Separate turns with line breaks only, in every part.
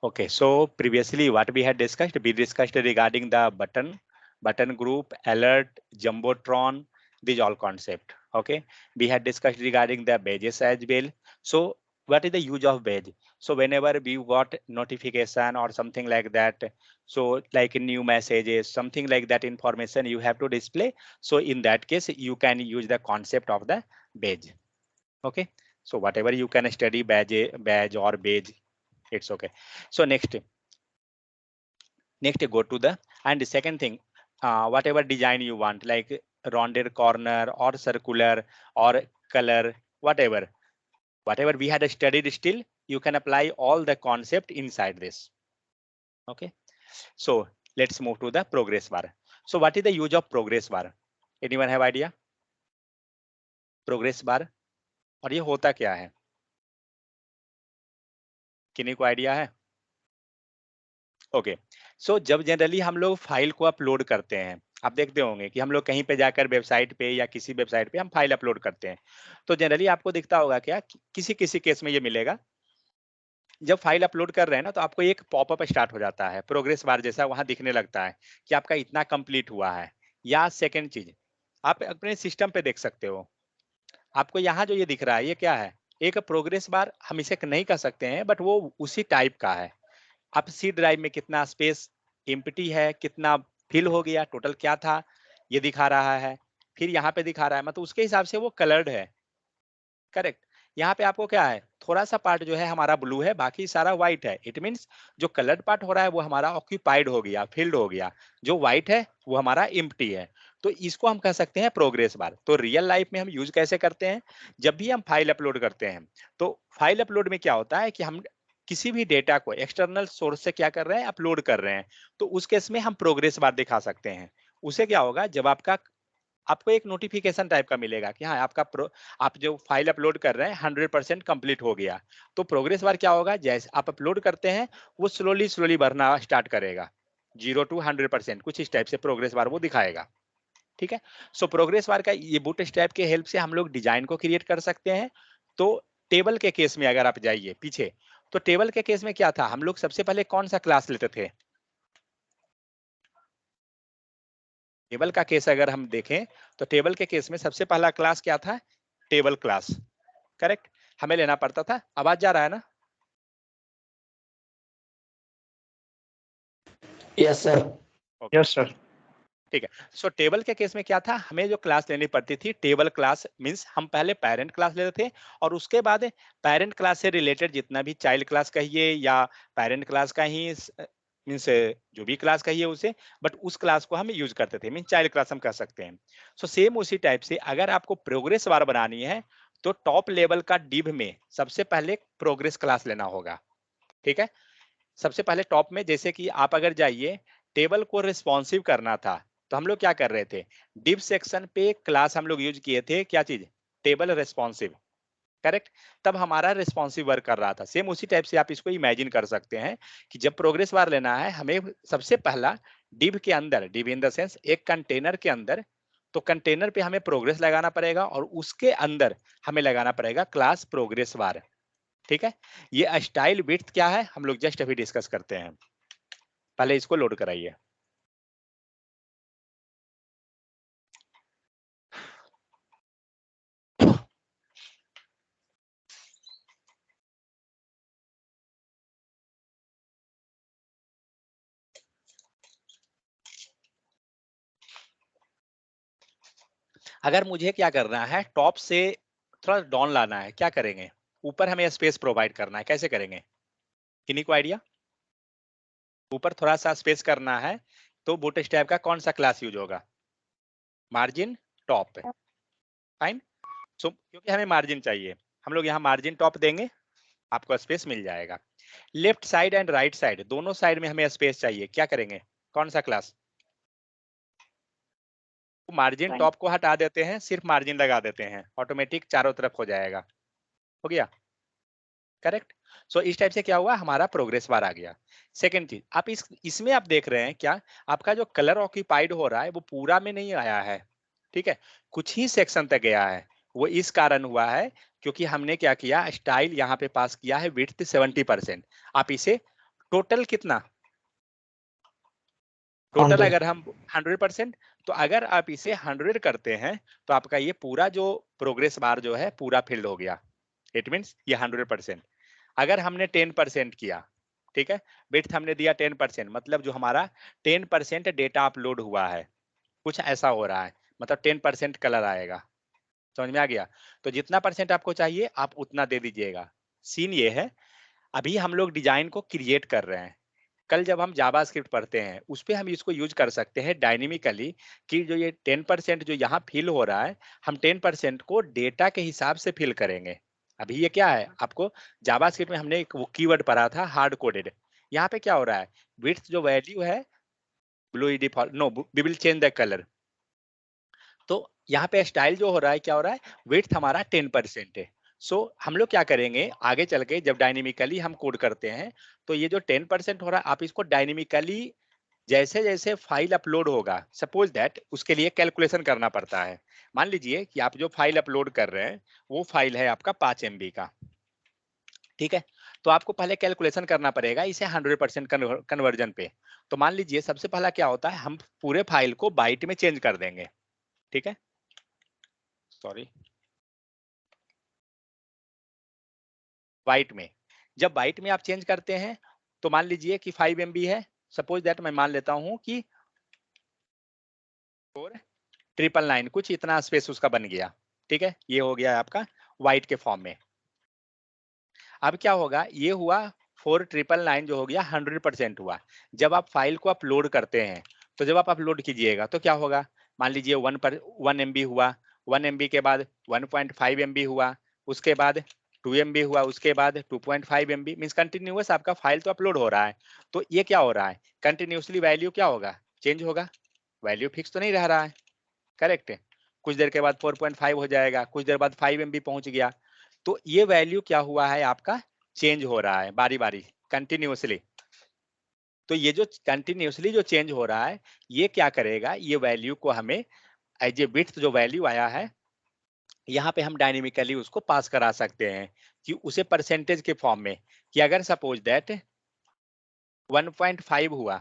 Okay, so previously what we had discussed, we discussed regarding the button group, alert, jumbotron, these all concept. Okay, we had discussed regarding the badges as well. So what is the use of badge? So whenever we got notification or something like that, so like new messages, something like that information you have to display. So in that case, you can use the concept of the badge. Okay, so whatever you can study badge or badge, it's okay. So next go to the, and the second thing, whatever design you want, like rounded corner or circular or color, whatever we had studied, still you can apply all the concept inside this. Okay, so let's move to the progress bar. So what is the use of progress bar? Anyone have idea? Progress bar, और ये होता क्या है, किन्हीं को idea है? Okay, सो जब generally हम लोग फाइल को अपलोड करते हैं, आप देखते होंगे कि हम लोग कहीं पे जाकर वेबसाइट पे या किसी वेबसाइट पे हम फाइल अपलोड करते हैं, तो जनरली आपको दिखता होगा क्या, किसी किसी केस में ये मिलेगा, जब फाइल अपलोड कर रहे हैं ना, तो आपको एक पॉपअप स्टार्ट हो जाता है, प्रोग्रेस बार जैसा वहां दिखने लगता है कि आपका इतना कंप्लीट हुआ है। या सेकेंड चीज, आप अपने सिस्टम पे देख सकते हो, आपको यहाँ जो ये दिख रहा है, ये क्या है, एक प्रोग्रेस बार हम इसे नहीं कह सकते हैं, बट वो उसी टाइप का है। आप सी ड्राइव में कितना स्पेस एम्प्टी है, कितना फिल हो गया, टोटल क्या था, ये दिखा रहा है, फिर यहाँ पे दिखा रहा है, मतलब उसके हिसाब से वो कलर्ड है। करेक्ट, यहाँ पे आपको क्या है, थोड़ा सा पार्ट जो है हमारा ब्लू है, बाकी सारा व्हाइट है। इट मीन्स जो कलर्ड पार्ट हो रहा है वो हमारा ऑक्यूपाइड हो गया, फिल्ड हो गया, जो व्हाइट है वो हमारा एम्प्टी है। तो इसको हम कह सकते हैं प्रोग्रेस बार। तो रियल लाइफ में हम यूज कैसे करते हैं, जब भी हम फाइल अपलोड करते हैं, तो फाइल अपलोड में क्या होता है कि हम किसी भी डेटा को एक्सटर्नल सोर्स से क्या कर रहे हैं, अपलोड कर रहे हैं, तो उस केस में हम प्रोग्रेस बार दिखा सकते हैं। उसे क्या होगा, जब आपको एक नोटिफिकेशन टाइप का मिलेगा कि हाँ आपका आप जो फाइल अपलोड कर रहे हैं 100% कंप्लीट हो गया, तो प्रोग्रेस बार क्या होगा, जैसे आप अपलोड करते हैं वो स्लोली स्लोली बढ़ना स्टार्ट करेगा, 0 to 100%, कुछ इस टाइप से प्रोग्रेस बार वो दिखाएगा। ठीक है, सो प्रोग्रेस बार का ये बूट स्ट्रैप के हेल्प से हम लोग डिजाइन को क्रिएट कर सकते हैं। तो टेबल के केस में अगर आप जाइए पीछे, तो टेबल के केस में क्या था, हम लोग सबसे पहले कौन सा क्लास लेते थे, टेबल का केस अगर हम देखें, तो टेबल के केस में सबसे पहला क्लास क्या था, टेबल क्लास। करेक्ट, हमें लेना पड़ता था, आवाज जा रहा है ना?
Yes sir.
Yes sir. ठीक है, सो टेबल के केस में क्या था, हमें जो क्लास लेनी पड़ती थी, टेबल क्लास मींस हम पहले पेरेंट क्लास लेते थे, और उसके बाद पेरेंट क्लास से रिलेटेड जितना भी चाइल्ड क्लास कहिए या पेरेंट क्लास का ही मीन्स जो भी क्लास कहिए उसे, बट उस क्लास को हम यूज करते थे, मीन चाइल्ड क्लास हम कह सकते हैं। सो सेम उसी टाइप से अगर आपको प्रोग्रेस बार बनानी है, तो टॉप लेवल का डिव में सबसे पहले प्रोग्रेस क्लास लेना होगा। ठीक है, सबसे पहले टॉप में, जैसे कि आप अगर जाइए, टेबल को रिस्पॉन्सिव करना था, तो हम लोग क्या कर रहे थे, डिव सेक्शन पे क्लास हम लोग यूज किए थे, क्या चीज, टेबल रिस्पॉन्सिव। करेक्ट, तब हमारा रिस्पॉन्सिव वर्क कर रहा था। सेम उसी टाइप से आप इसको इमेजिन कर सकते हैं कि जब प्रोग्रेस बार लेना है, हमें सबसे पहला डिव के अंदर, डिव इन द सेंस एक कंटेनर के अंदर, तो कंटेनर पे हमें प्रोग्रेस लगाना पड़ेगा, और उसके अंदर हमें लगाना पड़ेगा क्लास प्रोग्रेस बार। ठीक है, ये स्टाइल विड्थ क्या है, हम लोग जस्ट अभी डिस्कस करते हैं, पहले इसको लोड कराइए। अगर मुझे क्या करना है, टॉप से थोड़ा डाउन लाना है, क्या करेंगे, ऊपर हमें स्पेस प्रोवाइड करना है, कैसे करेंगे, किन्हीं को आइडिया? ऊपर थोड़ा सा स्पेस करना है, तो बूटस्ट्रैप का कौन सा क्लास यूज होगा, मार्जिन टॉप। फाइन, सो क्योंकि हमें मार्जिन चाहिए, हम लोग यहाँ मार्जिन टॉप देंगे, आपको स्पेस मिल जाएगा। Left side and right side दोनों साइड में हमें स्पेस चाहिए, क्या करेंगे, कौन सा क्लास, मार्जिन टॉप को हटा देते हैं, सिर्फ मार्जिन लगा देते हैं, ऑटोमेटिक चारों तरफ हो जाएगा। हो गया, करेक्ट। सो इस टाइप से क्या हुआ, हमारा प्रोग्रेस बार आ गया। सेकंड चीज, आप इसमें आप देख रहे हैं क्या, आपका जो कलर ऑक्यूपाइड हो रहा है वो पूरा में नहीं आया है। ठीक है, कुछ ही सेक्शन तक गया है, वो इस कारण हुआ है क्योंकि हमने क्या किया, स्टाइल यहाँ पे पास किया है विड्थ 70%। आप इसे टोटल कितना, टोटल
100।
अगर हम 100%, तो अगर आप इसे 100 करते हैं तो आपका ये पूरा जो प्रोग्रेस बार जो है पूरा फिल्ड हो गया। इट मीन्स ये 100%। अगर हमने 10% किया, ठीक है, विड्थ हमने दिया 10%, मतलब जो हमारा 10% डेटा अपलोड हुआ है, कुछ ऐसा हो रहा है, मतलब 10% कलर आएगा। समझ में आ गया? तो जितना परसेंट आपको चाहिए आप उतना दे दीजिएगा। सीन ये है, अभी हम लोग डिजाइन को क्रिएट कर रहे हैं। कल जब हम जावास्क्रिप्ट पढ़ते हैं उस पे हम इसको यूज कर सकते हैं डायनेमिकली, कि जो ये 10% जो यहाँ फिल हो रहा है, हम 10% को डेटा के हिसाब से फिल करेंगे। अभी ये क्या है, आपको जावास्क्रिप्ट में हमने एक वो कीवर्ड पढ़ा था हार्ड कोडेड। यहाँ पे क्या हो रहा है, विड्थ जो वैल्यू है blue default, no we will change the colour. तो यहाँ पे स्टाइल जो हो रहा है, क्या हो रहा है, विड्थ हमारा 10% है। सो हम लोग क्या करेंगे आगे चल के, जब डायनेमिकली हम कोड करते हैं, तो ये जो 10% हो रहा है आप इसको डायनेमिकली जैसे जैसे फाइल अपलोड होगा, सपोज दैट उसके लिए कैलकुलेशन करना पड़ता है। मान लीजिए कि आप जो फाइल अपलोड कर रहे हैं वो फाइल है आपका 5 MB का, ठीक है, तो आपको पहले कैलकुलेशन करना पड़ेगा इसे 100% कन्वर्जन पे। तो मान लीजिए सबसे पहला क्या होता है, हम पूरे फाइल को बाइट में चेंज कर देंगे, ठीक है, सॉरी, बाइट में। जब बाइट में आप चेंज करते हैं तो मान लीजिए कि 5 MB है, सपोज दैट मैं मान लेता हूं कि 4999 कुछ इतना स्पेस उसका बन गया, ठीक है, ये हो गया आपका वाइट के फॉर्म में। अब क्या होगा, ये हुआ 4999 जो हो गया 100% हुआ। जब आप फाइल को अपलोड करते हैं, तो जब आप अपलोड कीजिएगा तो क्या होगा, मान लीजिए 1 MB हुआ, 1 MB के बाद 1.5 MB हुआ, उसके बाद 2 MB हुआ, उसके बाद 2.5 MB, मीन्स कंटिन्यूअस आपका फाइल तो अपलोड हो रहा है। तो ये क्या हो रहा है, कंटिन्यूसली वैल्यू क्या होगा, चेंज होगा, वैल्यू फिक्स तो नहीं रह रहा है, करेक्ट है। कुछ देर के बाद 4.5 हो जाएगा, कुछ देर बाद 5 MB पहुंच गया। तो ये वैल्यू क्या हुआ है आपका, चेंज हो रहा है बारी बारी, कंटिन्यूसली। तो ये जो कंटिन्यूसली जो चेंज हो रहा है, ये क्या करेगा, ये वैल्यू को हमें एज ए विड्थ जो वैल्यू आया है, यहाँ पे हम डायनेमिकली उसको पास करा सकते हैं, कि उसे परसेंटेज के फॉर्म में, कि अगर सपोज दैट 1.5 हुआ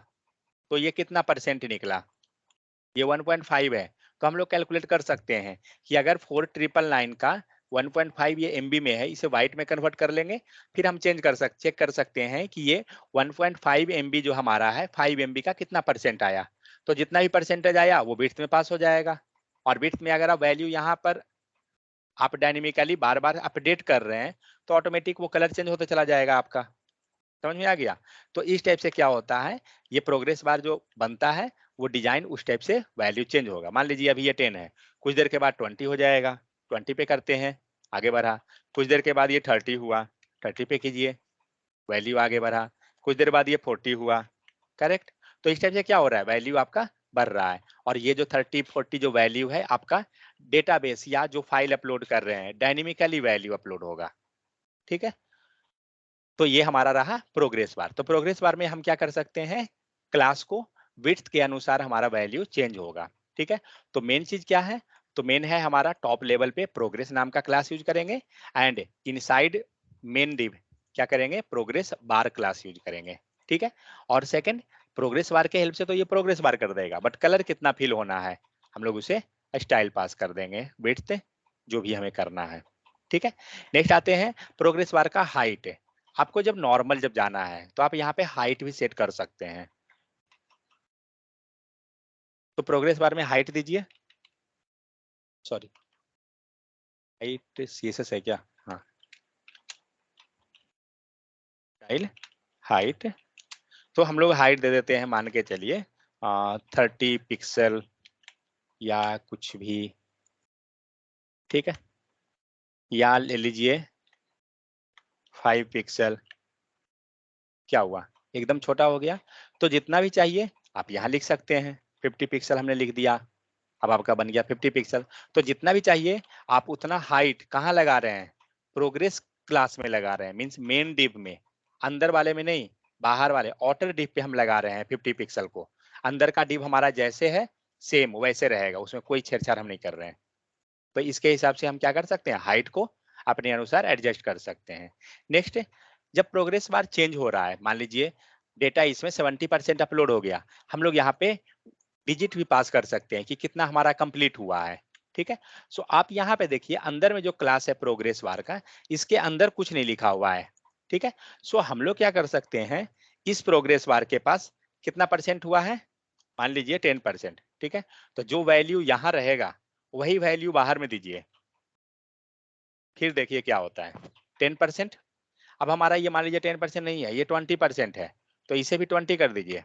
तो ये कितना परसेंट निकला, ये 1.5 है। तो हम लोग कैलकुलेट कर सकते हैं कि अगर 4999 का 1.5 ये MB में है, इसे वाइट में कन्वर्ट कर लेंगे, फिर हम चेक कर सकते हैं कि ये 1.5 MB जो हमारा है 5 MB का कितना परसेंट आया। तो जितना भी परसेंटेज आया वो विड्थ में पास हो जाएगा। और विड्थ में अगर आप वैल्यू यहाँ पर आप डायनेमिकली बार बार अपडेट कर रहे हैं, तो ऑटोमेटिक वो कलर चेंज होता चला जाएगा आपका। समझ में आ गया? तो इस टाइप से क्या होता है, ये प्रोग्रेस बार जो बनता है वो डिजाइन उस टाइप से वैल्यू चेंज होगा। मान लीजिए अभी ये 10 है, कुछ देर के बाद 20 हो जाएगा, 20 पे करते हैं, आगे बढ़ा। कुछ देर के बाद ये 30 हुआ, 30 पे कीजिए, वैल्यू आगे बढ़ा। कुछ देर बाद ये 40 हुआ, करेक्ट। तो इस टाइप से क्या हो रहा है, वैल्यू आपका बढ़ रहा है। और ये जो 30 40 जो वैल्यू है आपका डेटाबेस या जो फाइल अपलोड कर रहे हैं डायनेमिकली वैल्यू अपलोड होगा, ठीक है। तो ये हमारा रहा प्रोग्रेस बार। तो प्रोग्रेस बार में हम क्या कर सकते हैं, क्लास को विड्थ के अनुसार हमारा वैल्यू चेंज होगा, ठीक है। तो मेन चीज क्या है, तो मेन है हमारा टॉप लेवल पे प्रोग्रेस नाम का क्लास यूज करेंगे, एंड इनसाइड मेन डिव क्या करेंगे, प्रोग्रेस बार क्लास यूज करेंगे, ठीक है। और सेकंड, प्रोग्रेस बार के हेल्प से तो ये प्रोग्रेस बार कर देगा, बट कलर कितना फिल होना है हम लोग उसे स्टाइल पास कर देंगे, विड्थ जो भी हमें करना है, ठीक है। नेक्स्ट आते हैं प्रोग्रेस बार का हाइट। आपको जब नॉर्मल जब जाना है तो आप यहाँ पे हाइट भी सेट कर सकते हैं। तो प्रोग्रेस बार में हाइट दीजिए, सॉरी हाइट CSS है क्या, हाँ, स्टाइल हाइट। तो हम लोग हाइट दे देते हैं, मान के चलिए 30 पिक्सल या कुछ भी, ठीक है, या ले लीजिए 5 पिक्सल। क्या हुआ, एकदम छोटा हो गया। तो जितना भी चाहिए आप यहाँ लिख सकते हैं, 50 पिक्सल हमने लिख दिया, अब आपका बन गया 50 पिक्सल। तो जितना भी चाहिए आप उतना हाइट कहाँ लगा रहे हैं, प्रोग्रेस क्लास में लगा रहे हैं, मीन्स मेन डिव में, अंदर वाले में नहीं, बाहर वाले आउटर डिव पे हम लगा रहे हैं 50 पिक्सल को। अंदर का डिव हमारा जैसे है सेम वैसे रहेगा, उसमें कोई छेड़छाड़ हम नहीं कर रहे हैं। तो इसके हिसाब से हम क्या कर सकते हैं, हाइट को अपने अनुसार एडजस्ट कर सकते हैं। नेक्स्ट, जब प्रोग्रेस बार चेंज हो रहा है, मान लीजिए डेटा इसमें 70% अपलोड हो गया। हम लोग यहाँ पे डिजिट भी पास कर सकते हैं कि कितना हमारा कंप्लीट हुआ है। ठीक है। सो आप यहाँ पे देखिए अंदर में जो क्लास है प्रोग्रेस बार का, इसके अंदर कुछ नहीं लिखा हुआ है। ठीक है। सो हम लोग क्या कर सकते हैं, इस प्रोग्रेस बार के पास कितना परसेंट हुआ है, मान लीजिए 10%। ठीक है। तो जो वैल्यू यहाँ रहेगा वही वैल्यू बाहर में दीजिए, फिर देखिए क्या होता है। 10%। अब हमारा ये मान लीजिए 10% नहीं है, ये 20% है, तो इसे भी 20 कर दीजिए।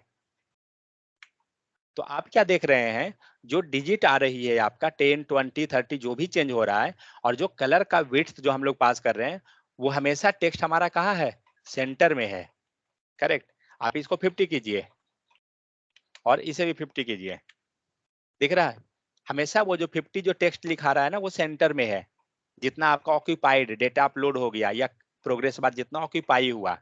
तो आप क्या देख रहे हैं, जो डिजिट आ रही है आपका 10, 20, 30 जो भी चेंज हो रहा है, और जो कलर का विड्थ जो हम लोग पास कर रहे हैं, वो हमेशा टेक्स्ट हमारा कहाँ है, सेंटर में है। करेक्ट। आप इसको 50 कीजिए और इसे भी 50 कीजिए, दिख रहा है। हमेशा वो जो 50 जो टेक्स्ट लिखा रहा है ना, वो सेंटर में है। जितना आपका ऑक्यूपाइड डेटा अपलोड हो गया या प्रोग्रेस बाद जितना ऑक्यूपाई हुआ।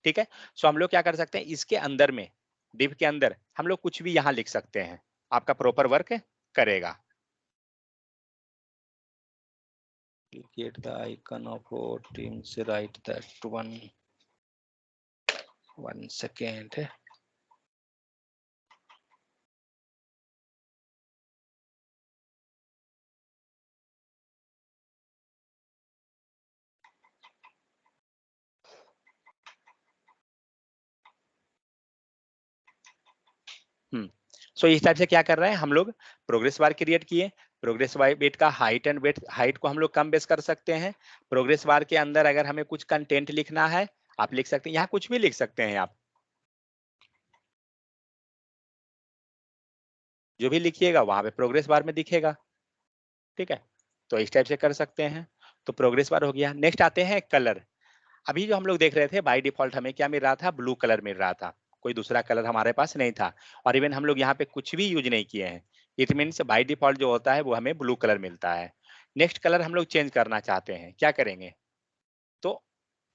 ठीक है। सो हम लोग क्या कर सकते हैं, इसके अंदर में डिव के अंदर हम लोग कुछ भी यहाँ लिख सकते हैं, आपका प्रॉपर वर्क करेगा। Get the icon of our teams, write that one second. सो इस टाइप से क्या कर रहे हैं हम लोग, प्रोग्रेस बार क्रिएट किए। प्रोग्रेस बार वेट का हाइट एंड वेट, हाइट को हम लोग कम बेस कर सकते हैं। प्रोग्रेस बार के अंदर अगर हमें कुछ कंटेंट लिखना है, आप लिख सकते हैं, यहाँ कुछ भी लिख सकते हैं आप, जो भी लिखिएगा वहां पे प्रोग्रेस बार में दिखेगा। ठीक है। तो इस टाइप से कर सकते हैं। तो प्रोग्रेस बार हो गया। नेक्स्ट आते हैं कलर। अभी जो हम लोग देख रहे थे बाय डिफॉल्ट हमें क्या मिल रहा था, ब्लू कलर मिल रहा था, कोई दूसरा कलर हमारे पास नहीं था। और इवन हम लोग यहाँ पे कुछ भी यूज नहीं किए हैं। इट मीन्स बाय डिफॉल्ट जो होता है वो हमें ब्लू कलर मिलता है। नेक्स्ट कलर हम लोग चेंज करना चाहते हैं, क्या करेंगे, तो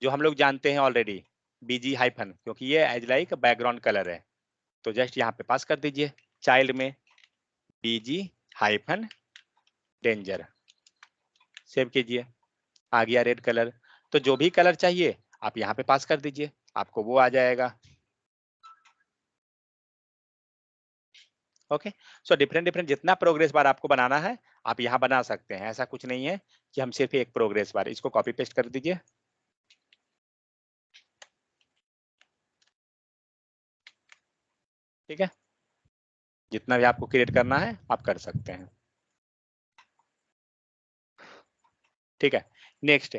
जो हम लोग जानते हैं ऑलरेडी, बीजी हाइफन, क्योंकि ये एज लाइक बैकग्राउंड कलर है, तो जस्ट यहाँ पे पास कर दीजिए चाइल्ड में बीजी हाइफन डेंजर, सेव कीजिए, आ गया रेड कलर। तो जो भी कलर चाहिए आप यहाँ पे पास कर दीजिए, आपको वो आ जाएगा। ओके। सो डिफरेंट डिफरेंट जितना प्रोग्रेस बार आपको बनाना है आप यहाँ बना सकते हैं, ऐसा कुछ नहीं है कि हम सिर्फ एक प्रोग्रेस बार। इसको कॉपी पेस्ट कर दीजिए। ठीक है। जितना भी आपको क्रिएट करना है आप कर सकते हैं। ठीक है। Next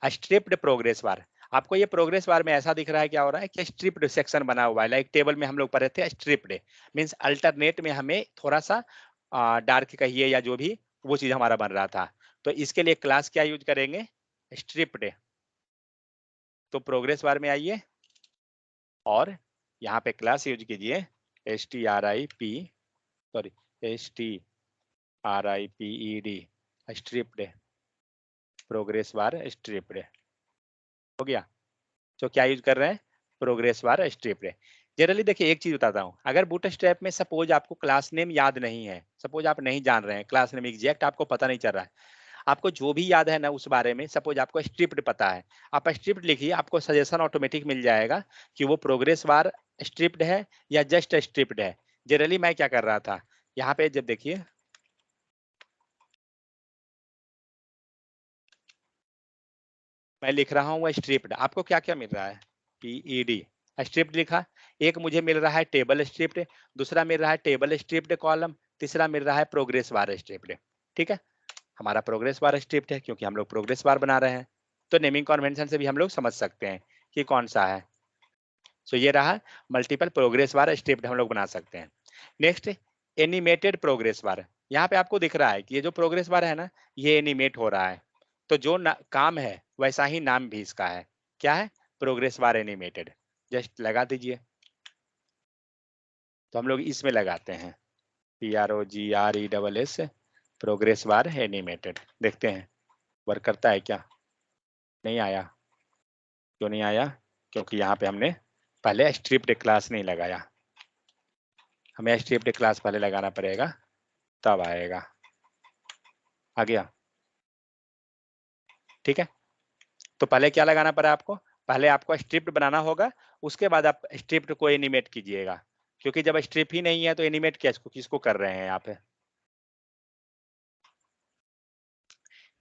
striped progress bar. आपको ये प्रोग्रेस बार में ऐसा दिख रहा है, क्या हो रहा है कि स्ट्रिप्ड सेक्शन बना हुआ है, लाइक टेबल में हम लोग पढ़े थे स्ट्रिप्ड मीन्स अल्टरनेट में हमें थोड़ा सा डार्क कहिए या जो भी वो चीज हमारा बन रहा था। तो इसके लिए क्लास क्या यूज करेंगे, स्ट्रिप्ड। तो प्रोग्रेस बार में आइए और यहाँ पे क्लास यूज कीजिए strip, sorry striped, striped progress bar striped हो गया। तो क्या यूज कर रहे हैं, प्रोग्रेस बार स्ट्रिप्ड। जनरली देखिए एक चीज बताता हूँ, अगर बूट स्ट्रैप में सपोज आपको क्लास नेम याद नहीं है, सपोज आप नहीं जान रहे हैं क्लास नेम एग्जैक्ट आपको पता नहीं चल रहा है, आपको जो भी याद है ना उस बारे में, सपोज आपको स्ट्रिप्ड पता है, आप स्ट्रिप्ड लिखिए, आपको सजेशन ऑटोमेटिक मिल जाएगा कि वो प्रोग्रेस बार स्ट्रिप्ड है या जस्ट स्ट्रिप्ड है। जनरली मैं क्या कर रहा था, यहाँ पे जब देखिए मैं लिख रहा हूँ स्ट्रिप्ड, आपको क्या क्या मिल रहा है, पीईडी स्ट्रिप्ड लिखा, एक मुझे मिल रहा है टेबल स्ट्रिप्ड, दूसरा मिल रहा है टेबल स्ट्रिप्ड कॉलम, तीसरा मिल रहा है प्रोग्रेस बार स्ट्रिप्ड। ठीक है। हमारा प्रोग्रेस बार स्ट्रिप्ड है क्योंकि हम लोग प्रोग्रेस बार बना रहे हैं। तो नेमिंग कन्वेंशन से भी हम लोग समझ सकते हैं कि कौन सा है। सो ये रहा मल्टीपल प्रोग्रेस बार स्ट्रिप्ड हम लोग बना सकते हैं। Next animated progress bar. यहाँ पे आपको दिख रहा है कि ये जो प्रोग्रेस बार है ना, ये एनिमेट हो रहा है। तो जो काम है वैसा ही नाम भी इसका है, क्या है, प्रोग्रेस बार एनिमेटेड। जस्ट लगा दीजिए। तो हम लोग इसमें लगाते हैं PROGRESS प्रोग्रेस बार एनिमेटेड, देखते हैं वर्क करता है क्या। नहीं आया, क्यों नहीं आया, क्योंकि यहाँ पे हमने पहले स्ट्रिप्ड क्लास नहीं लगाया, हमें स्ट्रिप्ड क्लास पहले लगाना पड़ेगा तब आएगा। आ गया। ठीक है। तो पहले क्या लगाना पड़ा आपको, पहले आपको स्क्रिप्ट बनाना होगा, उसके बाद आप स्क्रिप्ट को एनिमेट कीजिएगा, क्योंकि जब स्क्रिप्ट ही नहीं है तो एनिमेट किसको किसको कर रहे हैं आप।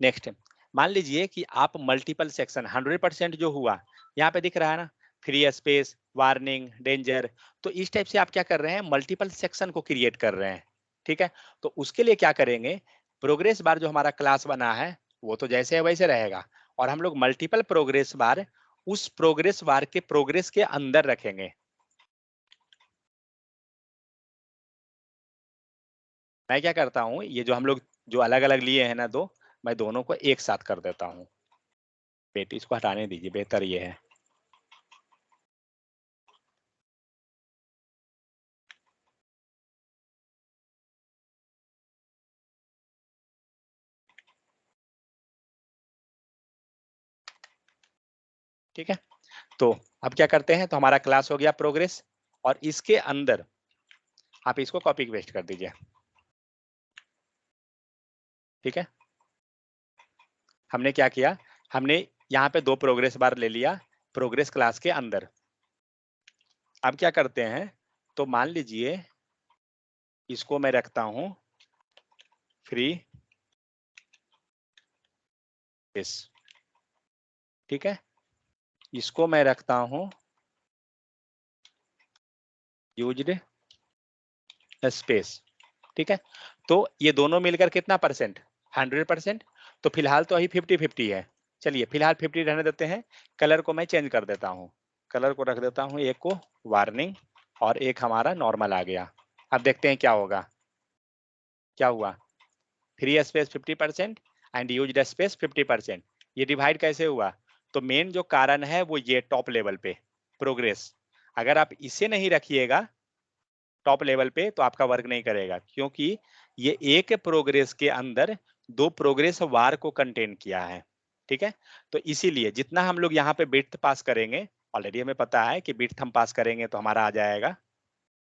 नेक्स्ट, मान लीजिए कि आप मल्टीपल सेक्शन 100% जो हुआ, यहाँ पे दिख रहा है ना, फ्री स्पेस, वार्निंग, डेंजर, तो इस टाइप से आप क्या कर रहे हैं, मल्टीपल सेक्शन को क्रिएट कर रहे हैं। ठीक है, तो उसके लिए क्या करेंगे, प्रोग्रेस बार जो हमारा क्लास बना है वो तो जैसे है वैसे रहेगा, और हम लोग मल्टीपल प्रोग्रेस बार उस प्रोग्रेस बार के प्रोग्रेस के अंदर रखेंगे। मैं क्या करता हूँ, ये जो हम लोग जो अलग अलग लिए हैं ना दो, मैं दोनों को एक साथ कर देता हूँ। बेटी इसको हटाने दीजिए, बेहतर ये है। ठीक है, तो अब क्या करते हैं, तो हमारा क्लास हो गया प्रोग्रेस, और इसके अंदर आप इसको कॉपी पेस्ट कर दीजिए। ठीक है, हमने क्या किया, हमने यहाँ पे दो प्रोग्रेस बार ले लिया प्रोग्रेस क्लास के अंदर। अब क्या करते हैं, तो मान लीजिए इसको मैं रखता हूं फ्री स्पेस। ठीक है, इसको मैं रखता हूं यूज्ड स्पेस। ठीक है, तो ये दोनों मिलकर कितना परसेंट, 100%। तो फिलहाल तो अभी 50-50 है, चलिए फिलहाल 50 रहने देते हैं। कलर को मैं चेंज कर देता हूँ, कलर को रख देता हूँ, एक को वार्निंग और एक हमारा नॉर्मल आ गया। अब देखते हैं क्या होगा, क्या हुआ, free space 50% and used space 50%। ये डिवाइड कैसे हुआ, तो मेन जो कारण है वो ये टॉप लेवल पे प्रोग्रेस, अगर आप इसे नहीं रखिएगा टॉप लेवल पे तो आपका वर्क नहीं करेगा, क्योंकि ये एक प्रोग्रेस के अंदर दो प्रोग्रेस वार को कंटेन किया है। ठीक है, तो इसीलिए जितना हम लोग यहाँ पे बिट्थ पास करेंगे, ऑलरेडी हमें पता है कि बिट्थ हम पास करेंगे तो हमारा आ जाएगा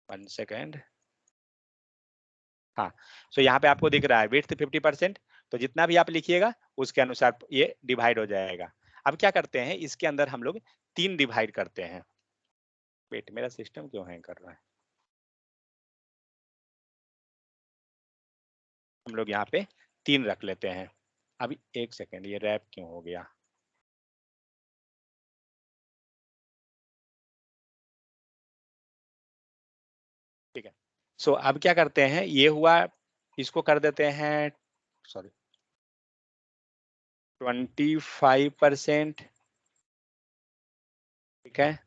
1 सेकेंड। हाँ, सो यहाँ पे आपको दिख रहा है विड्थ 50%, तो जितना भी आप लिखिएगा उसके अनुसार ये डिवाइड हो जाएगा। अब क्या करते हैं, इसके अंदर हम लोग 3 डिवाइड करते हैं। वेट, मेरा सिस्टम क्यों हैंग कर रहा है, हम लोग यहाँ पे 3 रख लेते हैं। अभी 1 सेकेंड, ये रैप क्यों हो गया, ठीक है। सो अब क्या करते हैं, ये हुआ, इसको कर देते हैं, सॉरी, 25%। ठीक है,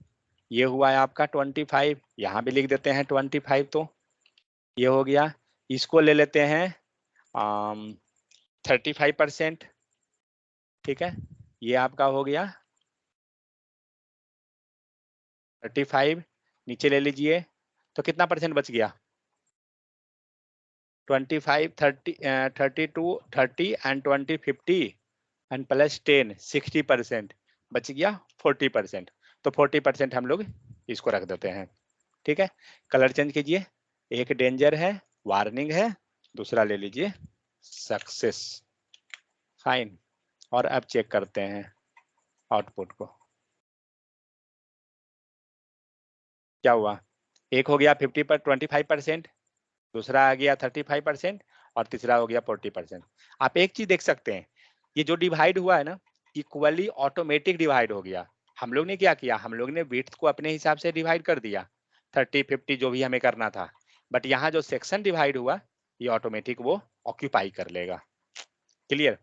ये हुआ है आपका 25, यहाँ भी लिख देते हैं 25, तो ये हो गया। इसको ले लेते हैं 35%। ठीक है, ये आपका हो गया 35, नीचे ले लीजिए, तो कितना परसेंट बच गया, 25, 30, 32, 30 एंड 20, 50 एंड प्लस 10, 60% बच गया 40%। तो 40% हम लोग इसको रख देते हैं। ठीक है, कलर चेंज कीजिए, एक डेंजर है, वार्निंग है, दूसरा ले लीजिए सक्सेस। फाइन, और अब चेक करते हैं आउटपुट को, क्या हुआ, एक हो गया 25%, दूसरा आ गया 35% और तीसरा हो गया 40%। आप एक चीज देख सकते हैं, ये जो डिवाइड हुआ है ना, इक्वली ऑटोमेटिक डिवाइड हो गया। हम लोग ने क्या किया, हम लोग ने विड्थ को अपने हिसाब से डिवाइड कर दिया, 30-50 जो भी हमें करना था, बट यहाँ जो सेक्शन डिवाइड हुआ ये ऑटोमेटिक वो ऑक्यूपाई कर लेगा। क्लियर,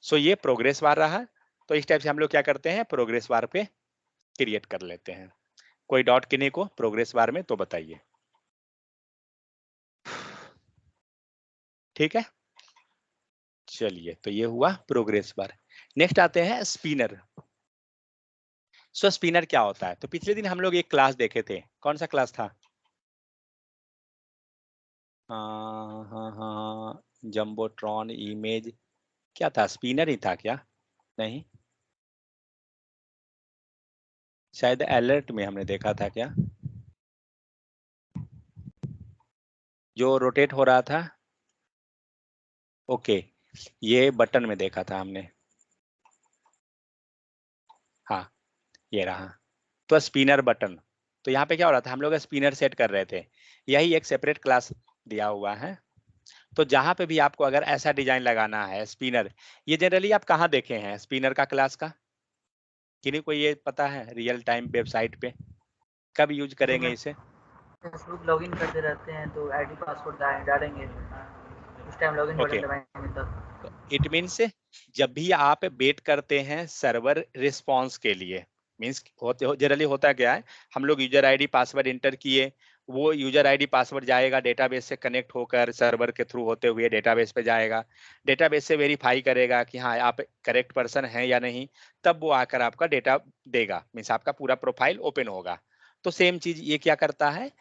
सो ये प्रोग्रेस बार रहा। तो इस टाइप से हम लोग क्या करते हैं, प्रोग्रेस बार पे क्रिएट कर लेते हैं। कोई डाउट किन्हीं को प्रोग्रेस बार में तो बताइए। ठीक है, चलिए, तो ये हुआ प्रोग्रेस बार। नेक्स्ट आते हैं स्पिनर। सो स्पिनर क्या होता है, तो पिछले दिन हम लोग एक क्लास देखे थे, कौन सा क्लास था, हाँ हाँ हाँ, जम्बोट्रॉन इमेज, क्या था, स्पिनर ही था क्या, नहीं, शायद अलर्ट में हमने देखा था क्या, जो रोटेट हो रहा था, ओके, ये बटन में देखा था हमने, हाँ, ये रहा। तो स्पिनर बटन, तो यहाँ पे क्या हो रहा था, हम लोग स्पिनर सेट कर रहे थे, यही एक सेपरेट क्लास दिया हुआ है। तो जहां पे भी आपको अगर ऐसा डिजाइन लगाना है स्पिनर, ये जनरली आप कहाँ देखे हैं स्पिनर का क्लास का, किन्हीं को ये पता है रियल टाइम वेबसाइट पे कब यूज करेंगे इसे?
फेसबुक लॉगिन करते रहते हैं तो आईडी पासवर्ड डालेंगे, उस टाइम लॉगिन
ओके,
बटन दबाएंगे तब।
तो इट मीन्स जब भी आप वेट करते हैं सर्वर रिस्पांस के लिए, मीन्स होते जनरली होता क्या है, हम लोग यूजर आईडी पासवर्ड इंटर किए, वो यूजर आईडी पासवर्ड जाएगा डेटाबेस से कनेक्ट होकर सर्वर के थ्रू होते हुए डेटाबेस पे जाएगा, डेटाबेस से वेरीफाई करेगा कि हाँ आप करेक्ट पर्सन हैं या नहीं, तब वो आकर आपका डेटा देगा, मीन्स आपका पूरा प्रोफाइल ओपन होगा। तो सेम चीज ये क्या करता है,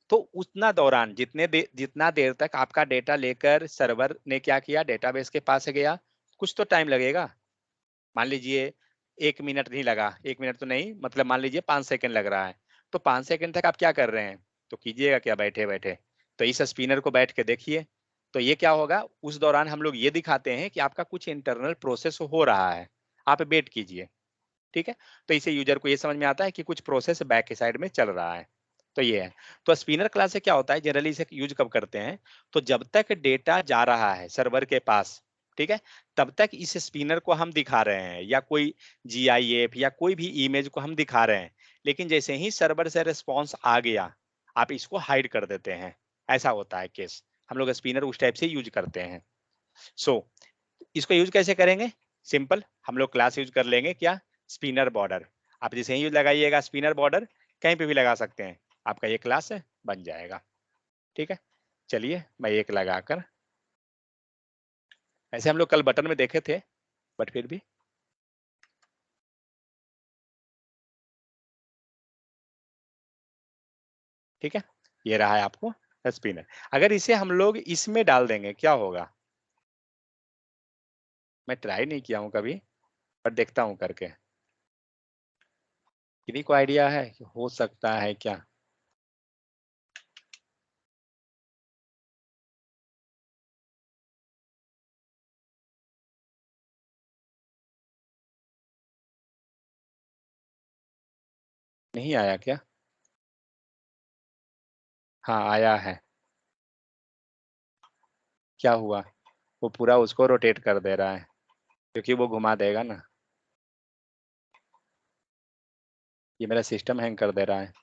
तो उतना दौरान जितना देर तक आपका डेटा लेकर सर्वर ने क्या किया, डेटाबेस के पास गया, कुछ तो टाइम लगेगा। मान लीजिए 1 मिनट नहीं लगा, 1 मिनट तो नहीं, मतलब मान लीजिए 5 सेकंड लग रहा है, तो 5 सेकंड तक आप क्या कर रहे हैं, तो कीजिएगा क्या बैठे बैठे, तो इस स्पिनर को बैठ के देखिए, तो ये क्या होगा, उस दौरान हम लोग ये दिखाते हैं कि आपका कुछ इंटरनल प्रोसेस हो रहा है, आप वेट कीजिए। ठीक है, तो इसे यूजर को ये समझ में आता है कि कुछ प्रोसेस बैक के साइड में चल रहा है। तो ये है, तो स्पिनर क्लास से क्या होता है, जनरली इसे यूज कब करते हैं, तो जब तक डेटा जा रहा है सर्वर के पास, ठीक है, तब तक इस स्पिनर को हम दिखा रहे हैं, या कोई जीआईएफ या कोई भी इमेज को हम दिखा रहे हैं, लेकिन जैसे ही सर्वर से रिस्पॉन्स आ गया, आप इसको हाइड कर देते हैं, ऐसा होता है केस, हम लोग स्पिनर उस टाइप से यूज करते हैं। सो इसको यूज कैसे करेंगे, सिंपल, हम लोग क्लास यूज कर लेंगे क्या, स्पिनर बॉर्डर, आप जैसे ही लगाइएगा स्पिनर बॉर्डर, कहीं पे भी लगा सकते हैं, आपका ये क्लास है बन जाएगा। ठीक है, चलिए मैं एक लगाकर, ऐसे हम लोग कल बटन में देखे थे, बट फिर भी ठीक है, ये रहा है आपको स्पिनर। अगर इसे हम लोग इसमें डाल देंगे क्या होगा, मैं ट्राई नहीं किया हूं कभी, पर देखता हूं करके, किन्हीं को आइडिया है कि हो सकता है क्या? नहीं आया क्या? हाँ आया है, क्या हुआ, वो पूरा उसको रोटेट कर दे रहा है, क्योंकि वो घुमा देगा ना, ये मेरा सिस्टम हैंग कर दे रहा है।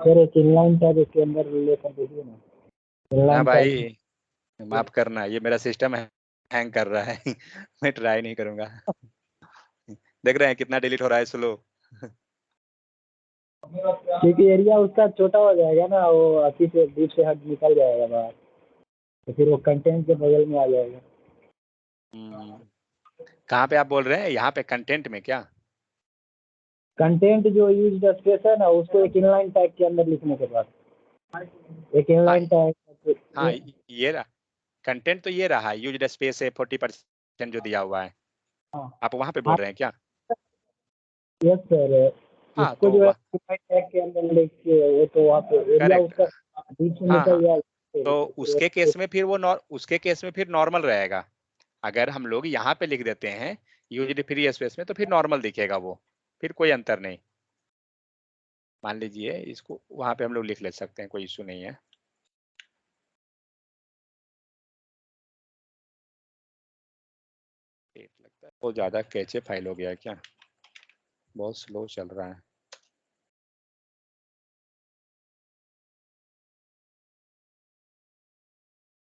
सर एक इनलाइन टैग इसके अंदर लेकर देखिए ना,
ना
इनलाइन
भाई,
टैग।
माफ करना, ये मेरा सिस्टम हैंग कर रहा है मैं ट्राई नहीं करूंगा देख रहे हैं कितना डिलीट हो रहा है स्लो
क्योंकि एरिया उसका छोटा हो जाएगा ना, वो अति से दूर से हट निकल जाएगा बाहर, तो फिर वो कंटेंट के बगल में आ जाएगा।
कहाँ पे आप बोल रहे हैं, यहाँ पे कंटेंट में क्या?
कंटेंट जो यूज्ड स्पेस है ना, उसको एक इनलाइन टैग के अंदर लिखने के बाद, एक
हाँ
इनलाइन टैग।
हाँ, ये रहा कंटेंट, तो ये रहा यूज्ड स्पेस है 40% जो दिया हुआ है,
हाँ
आप वहां पे बोल
हाँ,
रहे हैं क्या?
यस सर,
हाँ
उसको
तो
जो है इनलाइन टैग के अंदर लिख के, वो तो वहाँ पे एरिया
करेक्ट,
उसका बीच से
हाँ हाँ,
निकल जाएगा,
तो
तो फिर
उसके केस में फिर उसके केस में फिर नॉर्मल रहेगा, अगर हम लोग यहाँ पे लिख देते हैं यूज्ड फ्री स्पेस में, तो फिर नॉर्मल दिखेगा वो, फिर कोई अंतर नहीं। मान लीजिए इसको वहां पे हम लोग लिख ले सकते हैं, कोई इशू नहीं है। लगता है बहुत ज्यादा कैचे फाइल हो गया है क्या, बहुत स्लो चल रहा है।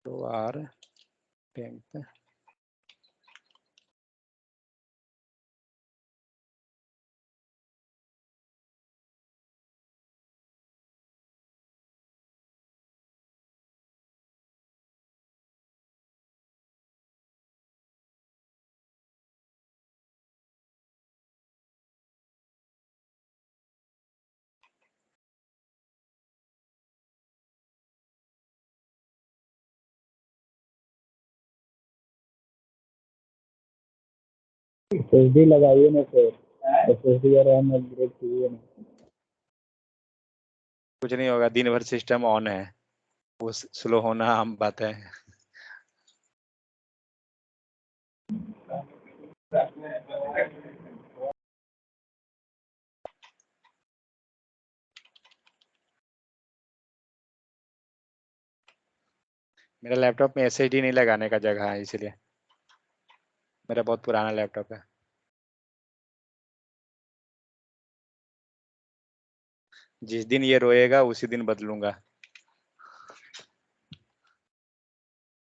तो आर टेंथ,
एसएसडी लगाइए ना सर, एसएसडी और रैम अपग्रेड कीजिए ना।
कुछ नहीं होगा, दिन भर सिस्टम ऑन है, वो स्लो होना आम बात है। मेरा लैपटॉप में एसएसडी नहीं लगाने का जगह है, इसलिए। मेरा बहुत पुराना लैपटॉप है। जिस दिन ये रोएगा उसी दिन बदलूंगा।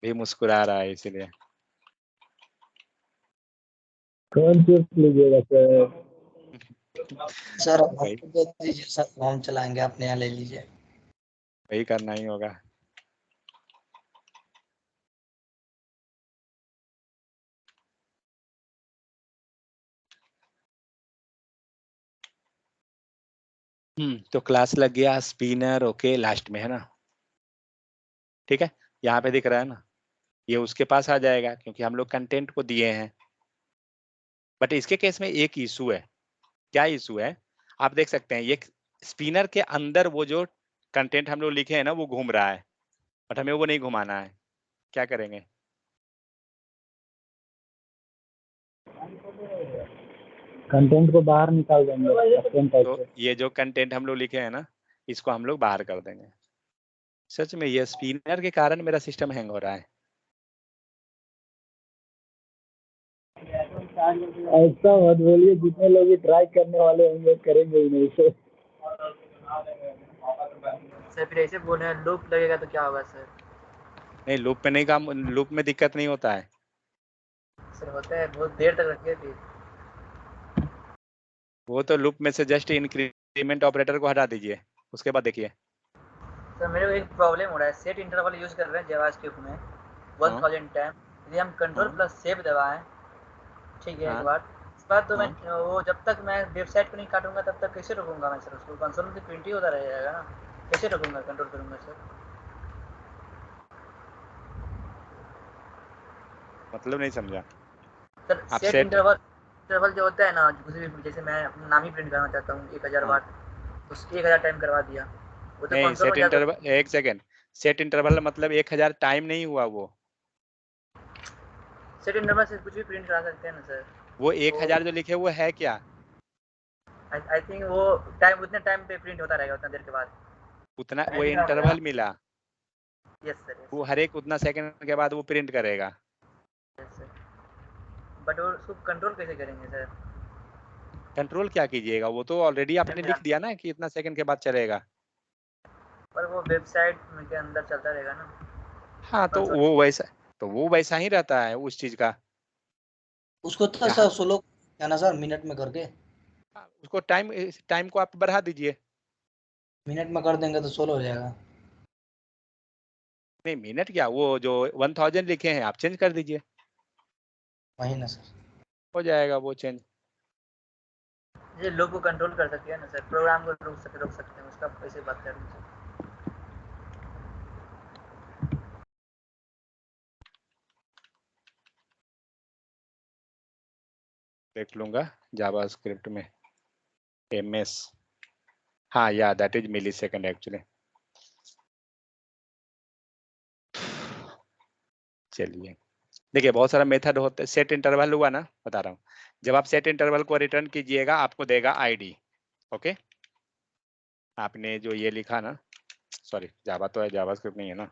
भी मुस्कुरा रहा है इसीलिए।
कौन सी लीजिएगा सर?
सर
वही
हमको दे दीजिए सर, हम चलाएंगे, अपने यहाँ ले लीजिए।
वही करना ही होगा। तो क्लास लग गया स्पिनर, ओके, लास्ट में है ना। ठीक है, यहाँ पे दिख रहा है ना, ये उसके पास आ जाएगा क्योंकि हम लोग कंटेंट को दिए हैं। बट इसके केस में एक इशू है। क्या इशू है? आप देख सकते हैं ये स्पिनर के अंदर वो जो कंटेंट हम लोग लिखे हैं ना वो घूम रहा है, बट हमें वो नहीं घुमाना है। क्या करेंगे?
कंटेंट को बाहर निकाल देंगे कंटेंट टाइप
तो
से।
ये जो कंटेंट हम लोग लिखे हैं ना, इसको हम लोग बाहर कर देंगे। सच में ये स्पिनर के कारण मेरा सिस्टम हैंग हो रहा है।
ऐसा मत बोलिए, जितने लोग भी ट्राई करने वाले होंगे करेंगे ही नहीं सर।
सर फिर ऐसे बोल रहे हैं लूप लगेगा तो क्या होगा सर?
नहीं, लूप में नहीं, काम लूप में दिक्कत नहीं होता है।
सर होता है, बहुत देर तक रखिए फिर।
वो तो लूप में से जस्ट इंक्रीमेंट ऑपरेटर को हटा दीजिए, उसके बाद देखिए।
सर मेरे को एक प्रॉब्लम हो रहा है, सेट इंटरवल यूज कर रहे हैं जावास्क्रिप्ट में 1000 टाइम। यदि हम कंट्रोल
हाँ।
प्लस सेव दबाएं, ठीक है, एक
हाँ।
बार इस बार तो मैं
हाँ।
वो जब तक मैं वेबसाइट को नहीं काटूंगा तब तक कैसे रोकूंगा मैं सर? उसको कंसोल में तो प्रिंट ही होता रहेगा ना, कैसे रोकूंगा, कंट्रोल करूंगा सर?
मतलब नहीं समझा।
सर
आप
सेट
सेट
इंटरवल जो होता है ना, किसी भी जैसे मैं अपना नाम ही प्रिंट करना चाहता हूँ 1000
हाँ।
वाट, तो 1000 टाइम करवा दिया, वो तो
नहीं,
कंसोल में
सेट
जाकर
इंटरवल, एक सेकेंड, सेट इंटरवल मतलब 1000 टाइम नहीं हुआ वो।
सेट इंटरवल से कुछ भी प्रिंट करा सकते हैं ना सर?
वो
वो
1000 जो लिखे वो है क्या?
आई थिंक वो टाइम उतने टाइम पे प्रिंट होता रहेगा, उतना देर के बाद।
उतना वो इंटरवल मिला,
यस सर,
वो हर एक उतना सेकंड के बाद वो प्रिंट करेगा।
Yes sir. बट वो उसको कंट्रोल कैसे करेंगे सर?
कंट्रोल क्या कीजिएगा, वो तो ऑलरेडी आपने लिख दिया ना कि इतना सेकंड के बाद चलेगा।
पर वो वेबसाइट के अंदर चलता रहेगा ना
हाँ, तो
कंसोल।
वो वैसा ही रहता है उस चीज का।
उसको तो
जहाँ
सर स्लो क्या ना सर, मिनट में करके,
उसको टाइम टाइम को आप बढ़ा दीजिए।
मिनट में कर देंगे तो सोलो हो जाएगा।
नहीं, मिनट क्या, वो जो 1000 लिखे हैं आप चेंज कर दीजिए,
वही ना सर।
हो जाएगा वो चेंज।
ये लोग को कंट्रोल कर सकते हैं ना सर, प्रोग्राम को रोक सकते हैं, उसका कैसे बात कर रहे हैं?
देख लूंगा जावा स्क्रिप्ट में एमएस। हाँ, yeah that is millisecond actually. चलिए, देखिए बहुत सारा मेथड होता है। सेट इंटरवल हुआ ना, बता रहा हूँ। जब आप सेट इंटरवल को रिटर्न कीजिएगा आपको देगा आईडी। ओके, आपने जो ये लिखा ना, सॉरी जावा तो है, जावा स्क्रिप्ट नहीं है ना,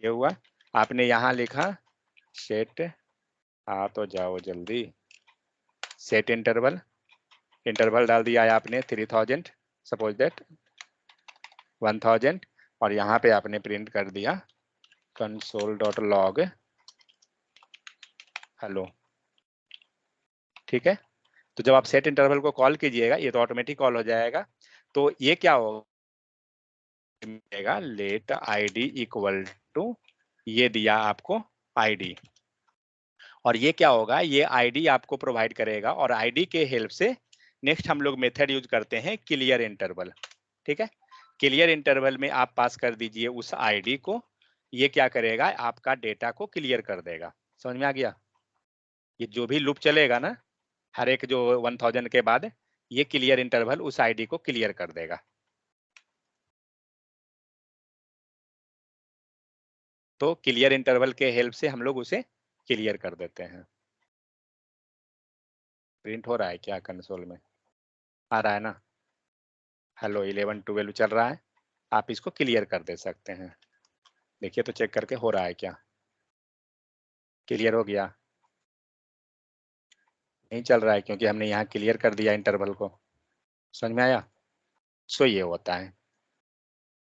ये हुआ। आपने यहाँ लिखा सेट, तो जाओ जल्दी, सेट इंटरवल, इंटरवल डाल दिया है आपने 3000, सपोज दैट 1000, और यहाँ पे आपने प्रिंट कर दिया console.log हेलो। ठीक है, तो जब आप सेट इंटरवल को कॉल कीजिएगा ये तो ऑटोमेटिक कॉल हो जाएगा। तो ये क्या होगा, लेट आईडी इक्वल टू, ये दिया आपको आईडी, और ये क्या होगा, ये आईडी आपको प्रोवाइड करेगा, और आईडी के हेल्प से नेक्स्ट हम लोग मेथड यूज करते हैं क्लियर इंटरवल। ठीक है, क्लियर इंटरवल में आप पास कर दीजिए उस आईडी को, ये क्या करेगा, आपका डेटा को क्लियर कर देगा। समझ में आ गया? ये जो भी लूप चलेगा ना, हर एक जो 1000 के बाद ये क्लियर इंटरवल उस आईडी को क्लियर कर देगा। तो क्लियर इंटरवल के हेल्प से हम लोग उसे क्लियर कर देते हैं। प्रिंट हो रहा है क्या कंसोल में? आ रहा है ना? हेलो 11 12 चल रहा है, आप इसको क्लियर कर दे सकते हैं। देखिए तो चेक करके हो रहा है क्या? क्लियर हो गया? नहीं चल रहा है क्योंकि हमने यहाँ क्लियर कर दिया इंटरवल को। समझ में आया? सो ये होता है।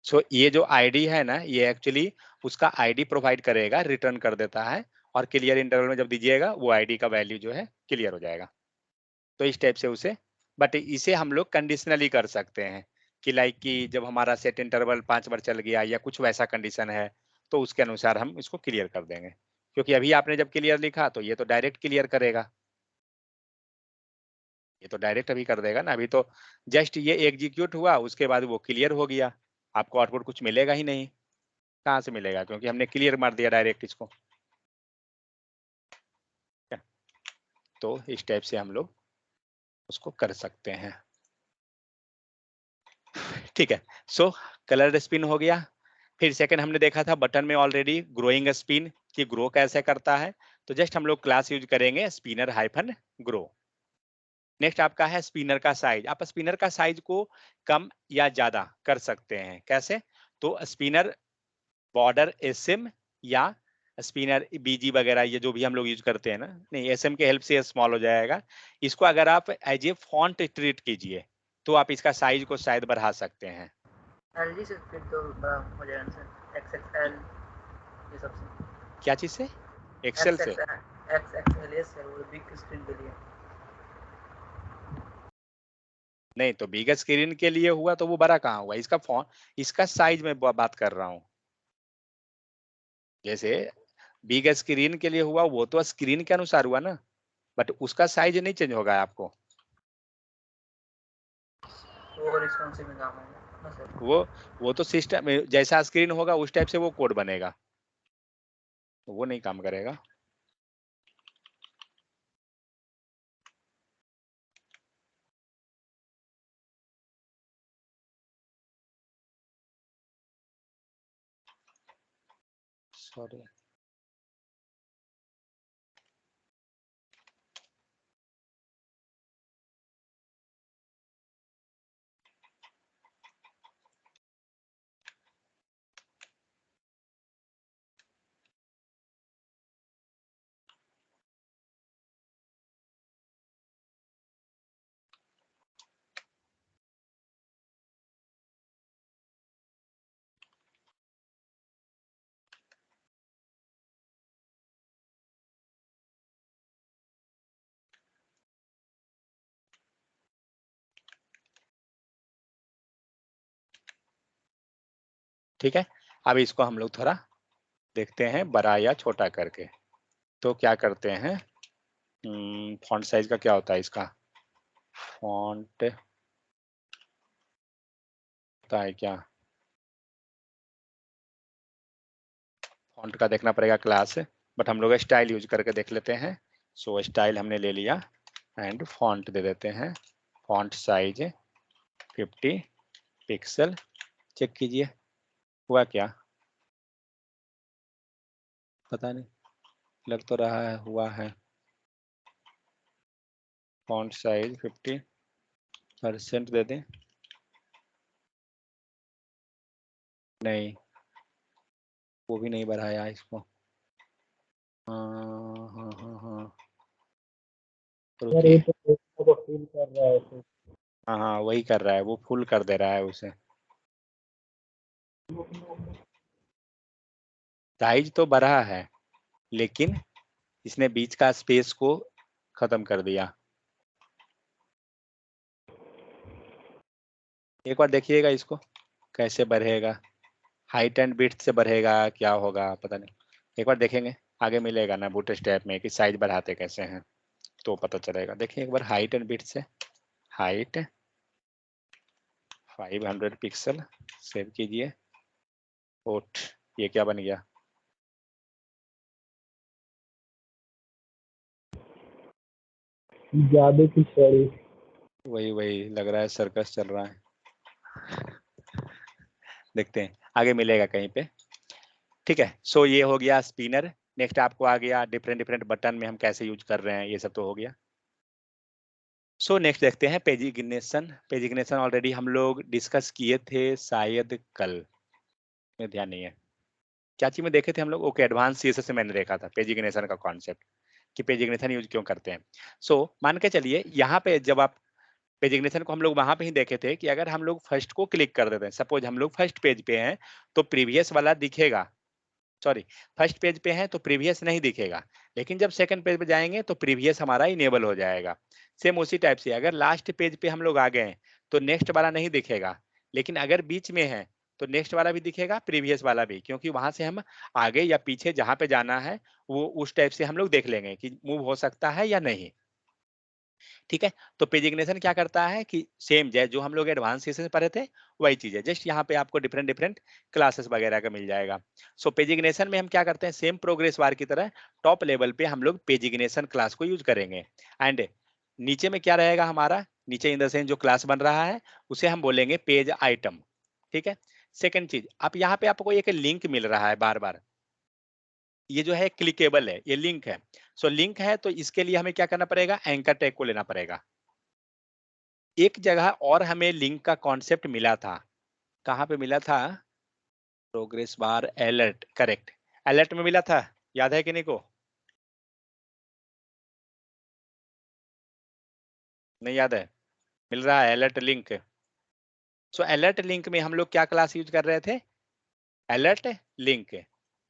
सो ये जो आईडी है ना, ये एक्चुअली उसका आईडी प्रोवाइड करेगा, रिटर्न कर देता है, और क्लियर इंटरवल में जब दीजिएगा वो आईडी का वैल्यू जो है क्लियर हो जाएगा। तो इस टाइप से उसे, बट इसे हम लोग कंडीशनली कर सकते हैं कि लाइक कि जब हमारा सेट इंटरवल 5 बार चल गया या कुछ वैसा कंडीशन है, तो उसके अनुसार हम इसको क्लियर कर देंगे। क्योंकि अभी आपने जब क्लियर लिखा तो ये तो डायरेक्ट क्लियर करेगा, ये तो डायरेक्ट अभी कर देगा ना। अभी तो जस्ट ये एग्जीक्यूट हुआ, उसके बाद वो क्लियर हो गया, आपको आउटपुट कुछ मिलेगा ही नहीं। कहाँ से मिलेगा? क्योंकि हमने क्लियर मार दिया डायरेक्ट इसको। तो इस टाइप से हम लोग उसको कर सकते हैं। ठीक है। सो कलर स्पिन हो गया। फिर सेकंड हमने देखा था बटन में ऑलरेडी ग्रोइंग स्पिन, कि ग्रो कैसे करता है। तो जस्ट हम लोग क्लास यूज करेंगे स्पिनर हाइफन ग्रो। नेक्स्ट आपका है स्पिनर का साइज। आप स्पिनर का साइज को कम या ज्यादा कर सकते हैं। कैसे? तो स्पिनर बॉर्डर एसएम या स्पिनर बीजी वगैरह, ये जो भी हम लोग यूज करते हैं ना, नहीं एसएम के हेल्प से स्मॉल हो जाएगा। इसको अगर आप एज ए फॉन्ट ट्रीट कीजिए तो आप इसका साइज को शायद बढ़ा सकते हैं।
एलजी से फिर तो बड़ा हो जाएगा सर, एक्सएक्सएल ये सब से।
क्या चीज से? एक्सेल से?
एक्सएक्सएल एस है वो बिग स्क्रीन के लिए।
नहीं, तो बिग स्क्रीन के लिए हुआ तो वो बड़ा कहाँ हुआ? इसका फॉन्ट, इसका साइज में बात कर रहा हूँ। जैसे बिग स्क्रीन के लिए हुआ वो तो स्क्रीन के अनुसार हुआ ना, बट उसका साइज नहीं चेंज होगा आपको।
वो रिस्पॉन्सिव में काम आएगा ना सर।
वो तो सिस्टम जैसा स्क्रीन होगा उस टाइप से वो कोड बनेगा, वो नहीं काम करेगा। सॉरी। ठीक है। अब इसको हम लोग थोड़ा देखते हैं बड़ा या छोटा करके। तो क्या करते हैं, फॉन्ट साइज का क्या होता है इसका? फॉन्ट होता है क्या? फॉन्ट का देखना पड़ेगा क्लास, बट हम लोग स्टाइल यूज करके देख लेते हैं। सो स्टाइल हमने ले लिया एंड फॉन्ट दे देते हैं। Font size 50 pixel. चेक कीजिए हुआ क्या? पता नहीं, लग तो रहा है हुआ है। फॉन्ट साइज 50% दे दें। नहीं, वो भी नहीं बढ़ाया इसको। हाँ हाँ हाँ हाँ,
सर ये
रुकिए।
तो फील कर रहा है सर।
हाँ हाँ, वही कर रहा है, वो फुल कर दे रहा है उसे। साइज तो बढ़ा है लेकिन इसने बीच का स्पेस को खत्म कर दिया। एक बार देखिएगा इसको कैसे बढ़ेगा। हाइट एंड विड्थ से बढ़ेगा, क्या होगा पता नहीं। एक बार देखेंगे, आगे मिलेगा ना बूट स्टेप में कि साइज बढ़ाते कैसे हैं, तो पता चलेगा। देखिए एक बार हाइट एंड विड्थ से। हाइट 500 पिक्सल, सेव कीजिए। ओट, ये क्या बन गया?
जादू की छड़ी।
वही वही लग रहा है, सर्कस चल रहा है। देखते हैं आगे मिलेगा कहीं पे। ठीक है, सो ये हो गया स्पिनर। नेक्स्ट आपको आ गया डिफरेंट डिफरेंट बटन में हम कैसे यूज कर रहे हैं, ये सब तो हो गया। सो नेक्स्ट देखते हैं page ignition. Page ignition already हम लोग डिस्कस किए थे शायद कल, में ध्यान नहीं है क्या चीज में देखे थे हम लोग। ओके, एडवांस सीएसएस से मैंने देखा था पेज इग्निशन का कॉन्सेप्ट, कि पेज इग्निशन यूज क्यों करते हैं। सो मान के चलिए यहाँ पे जब आप पेज इग्निशन को हम लोग वहां पे ही देखे थे कि अगर हम लोग फर्स्ट को क्लिक कर देते हैं, सपोज हम लोग फर्स्ट पेज पे हैं तो प्रीवियस वाला दिखेगा, सॉरी फर्स्ट पेज पे हैं तो प्रीवियस नहीं दिखेगा, लेकिन जब सेकंड पेज पे जाएंगे तो प्रीवियस हमारा इनेबल हो जाएगा। सेम उसी टाइप से अगर लास्ट पेज पे हम लोग आ गए तो नेक्स्ट वाला नहीं दिखेगा, लेकिन अगर बीच में है तो नेक्स्ट वाला भी दिखेगा, प्रीवियस वाला भी, क्योंकि वहां से हम आगे या पीछे जहां पे जाना है वो उस टाइप से हम लोग देख लेंगे कि मूव हो सकता है या नहीं। ठीक है, तो पेज इग्निशन क्या करता है कि सेम जो हम लोग एडवांस सेशन में पढ़े थे वही चीज है, जस्ट यहाँ पे आपको डिफरेंट डिफरेंट क्लासेस वगैरह का मिल जाएगा। सो पेज इग्निशन में हम क्या करते हैं, सेम प्रोग्रेस बार की तरह टॉप लेवल पे हम लोग पेज इग्निशन क्लास को यूज करेंगे। एंड नीचे में क्या रहेगा हमारा, नीचे इन द सेंस जो क्लास बन रहा है उसे हम बोलेंगे पेज आइटम। ठीक है, सेकेंड चीज, आप यहाँ पे आपको एक लिंक मिल रहा है बार बार, ये जो है क्लिकेबल है, ये लिंक है। सो लिंक है तो इसके लिए हमें क्या करना पड़ेगा, एंकर टैग को लेना पड़ेगा। एक जगह और हमें लिंक का कॉन्सेप्ट मिला था, कहाँ पे मिला था, progress bar alert, correct, alert में मिला था, याद है कि नहीं को, नहीं याद है, मिल रहा है अलर्ट लिंक। सो अलर्ट लिंक में हम लोग क्या क्लास यूज कर रहे थे, अलर्ट लिंक,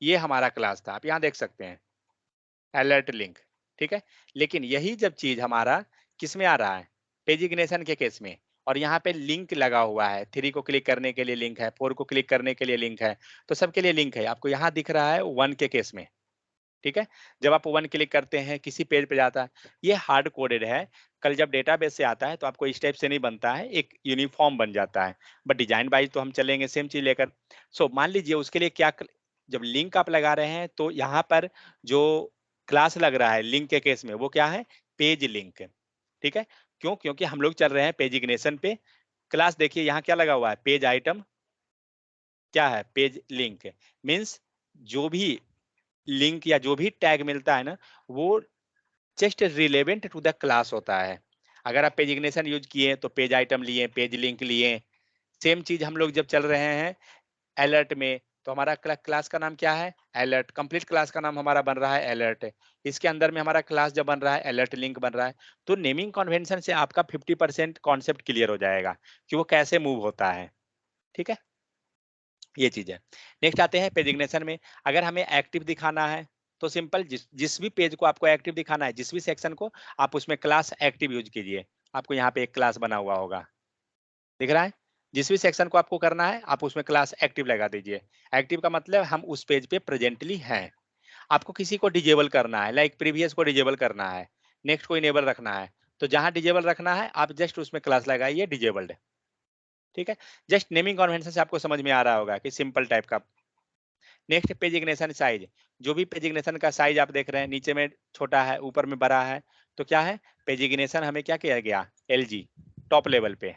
ये हमारा क्लास था, आप यहाँ देख सकते हैं अलर्ट लिंक। ठीक है, लेकिन यही जब चीज हमारा किस में आ रहा है, पेज इग्निशन के केस में, और यहाँ पे लिंक लगा हुआ है, 3 को क्लिक करने के लिए लिंक है, 4 को क्लिक करने के लिए लिंक है, तो सबके लिए लिंक है। आपको यहाँ दिख रहा है 1 के केस में। ठीक है, जब आप 1 क्लिक करते हैं किसी पेज पे जाता है, ये हार्ड कोडेड है, कल जब डेटाबेस से आता है तो आपको इस टाइप से नहीं बनता है, एक यूनिफॉर्म बन जाता है, बट डिजाइन वाइज तो हम चलेंगे सेम चीज लेकर। सो मान लीजिए उसके लिए क्या जब लिंक आप लगा रहे हैं तो यहाँ पर जो क्लास लग रहा है लिंक के केस में वो क्या है, पेज लिंक। ठीक है, क्यों, क्योंकि हम लोग चल रहे हैं पेज इग्निशन पे। क्लास देखिए यहाँ क्या लगा हुआ है, पेज आइटम, क्या है, पेज लिंक, मीन्स जो भी लिंक या जो भी टैग मिलता है ना वो just relevant to the class होता है। अगर आप पेज इग्निशन यूज किए तो पेज आइटम लिए, पेज लिंक लिए। सेम चीज हम लोग जब चल रहे हैं अलर्ट में तो हमारा क्लास का नाम क्या है, अलर्ट, कंप्लीट क्लास का नाम हमारा बन रहा है अलर्ट। इसके अंदर में हमारा क्लास जब बन रहा है अलर्ट लिंक बन रहा है, तो नेमिंग कन्वेंशन से आपका 50% कॉन्सेप्ट क्लियर हो जाएगा कि वो कैसे मूव होता है। ठीक है, ये चीज है। नेक्स्ट आते हैं पेज इग्निशन में, अगर हमें एक्टिव दिखाना है तो सिंपल, जिस भी पेज को आपको एक्टिव दिखाना है, जिस भी सेक्शन को, आप उसमें क्लास एक्टिव यूज कीजिए। आपको यहाँ पे एक क्लास बना हुआ होगा, दिख रहा है, जिस भी सेक्शन को आपको करना है आप उसमें क्लास एक्टिव लगा दीजिए। एक्टिव का मतलब हम उस पेज पे प्रेजेंटली हैं। आपको किसी को डिजेबल करना है, लाइक प्रीवियस को डिजेबल करना है, नेक्स्ट को इनेबल रखना है, तो जहां डिजेबल रखना है आप जस्ट उसमें क्लास लगाइए डिजेबल्ड। ठीक है, जस्ट नेमिंग कन्वेंशन से आपको समझ में आ रहा होगा कि सिंपल टाइप का। नेक्स्ट पेज इग्निशन साइज, जो भी पेज इग्निशन का साइज आप देख रहे हैं, नीचे में छोटा है ऊपर में बड़ा है, तो क्या है, पेज इग्निशन हमें क्या किया गया, एलजी, टॉप लेवल पे।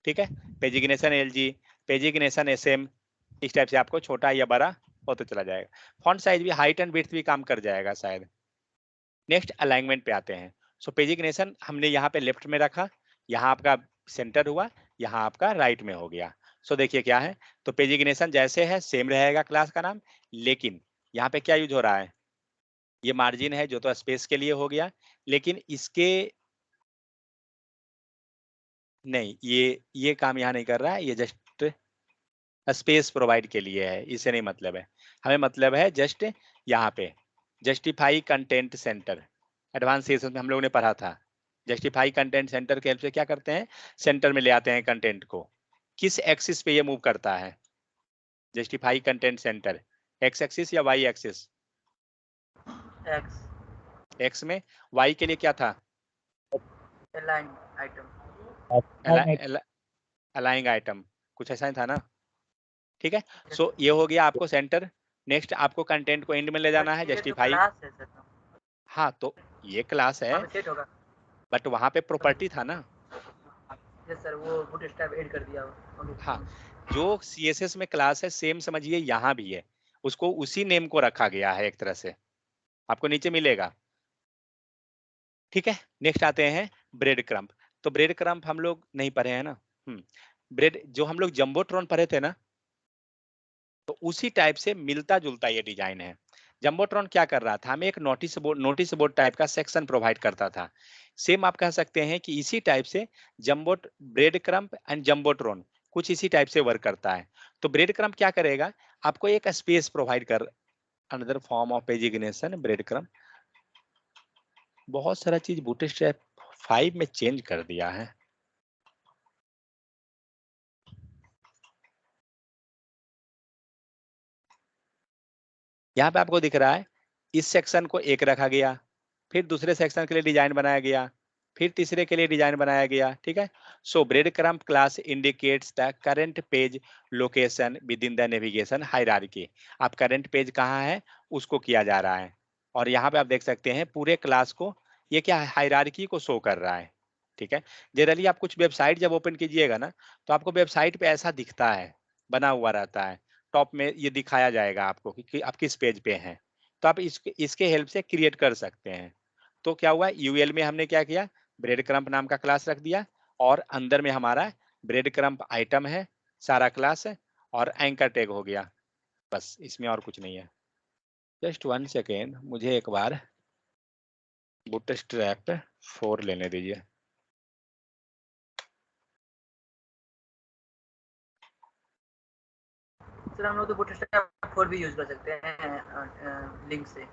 ठीक है, pagination LG, pagination SM, इस टाइप से आपको छोटा या बड़ा होते चला जाएगा। फॉन्ट साइज भी, हाइट एंड विड्थ भी काम कर जाएगा शायद। नेक्स्ट अलाइनमेंट पे आते हैं। सो पेज इग्निशन हमने यहाँ पे लेफ्ट में रखा, यहाँ आपका सेंटर हुआ, यहाँ आपका राइट में हो गया। सो देखिए क्या है, तो पेज इग्निशन जैसे है सेम रहेगा क्लास का नाम, लेकिन यहाँ पे क्या यूज हो रहा है, ये मार्जिन है जो तो स्पेस के लिए हो गया, लेकिन इसके नहीं, ये काम यहाँ नहीं कर रहा है, ये जस्ट स्पेस प्रोवाइड के लिए है, इससे नहीं मतलब है। हमें मतलब है जस्ट यहाँ पे justify content centre, advance session में हम लोगों ने पढ़ा था। जस्टिफाई कंटेंट सेंटर के हेल्प से क्या करते हैं, सेंटर में ले आते हैं कंटेंट को। किस एक्सिस पे ये मूव करता है, justify content centre, x axis या वाई एक्सिस,
एक्स,
एक्स में, वाई के लिए क्या था,
अलाइन आइटम,
अलाइंग आइटम, कुछ ऐसा ही था ना। ठीक है, सो ये हो गया आपको सेंटर। नेक्स्ट आपको कंटेंट को एंड में ले जाना है,
ये तो
जस्टिफाई।
क्लास है सर,
हाँ तो ये क्लास है,
वहाँ पे सेट होगा।
बट वहां पे प्रॉपर्टी था ना,
यस सर, वो बूटस्ट्रैप ऐड कर दिया हो। ओके।
हाँ, जो सीएसएस में क्लास है सेम समझिए यहाँ भी है, उसको उसी नेम को रखा गया है एक तरह से, आपको नीचे मिलेगा। ठीक है, नेक्स्ट आते हैं ब्रेड क्रम्प। तो ब्रेड क्रम्प हम लोग नहीं पढ़े हैं ना। ब्रेड जो हम लोग जंबोट्रॉन पढ़े थे ना, तो उसी टाइप से मिलता जुलता ये डिजाइन है। जंबोट्रॉन क्या कर रहा था, हमें एक नोटिस बोर्ड टाइप का सेक्शन प्रोवाइड करता था। सेम आप कह सकते हैं कि इसी टाइप से ब्रेड क्रम्प एंड जंबोट्रॉन कुछ इसी टाइप से वर्क करता है। तो ब्रेड क्रम्प क्या करेगा, आपको एक स्पेस प्रोवाइड कर, another form of pagination breadcrumb. बहुत सारा चीज बूटस्ट्रैप 5 में चेंज कर दिया है। यहाँ पे आपको दिख रहा है इस सेक्शन को एक रखा गया, फिर दूसरे सेक्शन के लिए डिजाइन बनाया गया, फिर तीसरे के लिए डिजाइन बनाया गया। ठीक है, so breadcrumb class indicates the current page location within the navigation hierarchy. आप करंट पेज कहाँ है उसको किया जा रहा है, और यहाँ पे आप देख सकते हैं पूरे क्लास को ये क्या है, हायरार्की को शो कर रहा है। ठीक है, जनरली आप कुछ वेबसाइट जब ओपन कीजिएगा ना, तो आपको वेबसाइट पे ऐसा दिखता है, बना हुआ रहता है, टॉप में ये दिखाया जाएगा आपको कि आप किस पेज पे हैं। तो आप इसके हेल्प से क्रिएट कर सकते हैं। तो क्या हुआ, यूएल में हमने क्या किया, ब्रेड क्रम्प नाम का क्लास रख दिया, और अंदर में हमारा ब्रेड क्रम्प आइटम है, सारा क्लास है, और एंकर टैग हो गया। बस इसमें और कुछ नहीं है। जस्ट 1 सेकेंड, मुझे एक बार बूटस्ट्रैप 4 लेने दीजिए।
सर हम लोग तो बूटस्ट्रैप 4 भी यूज कर सकते हैं लिंक से।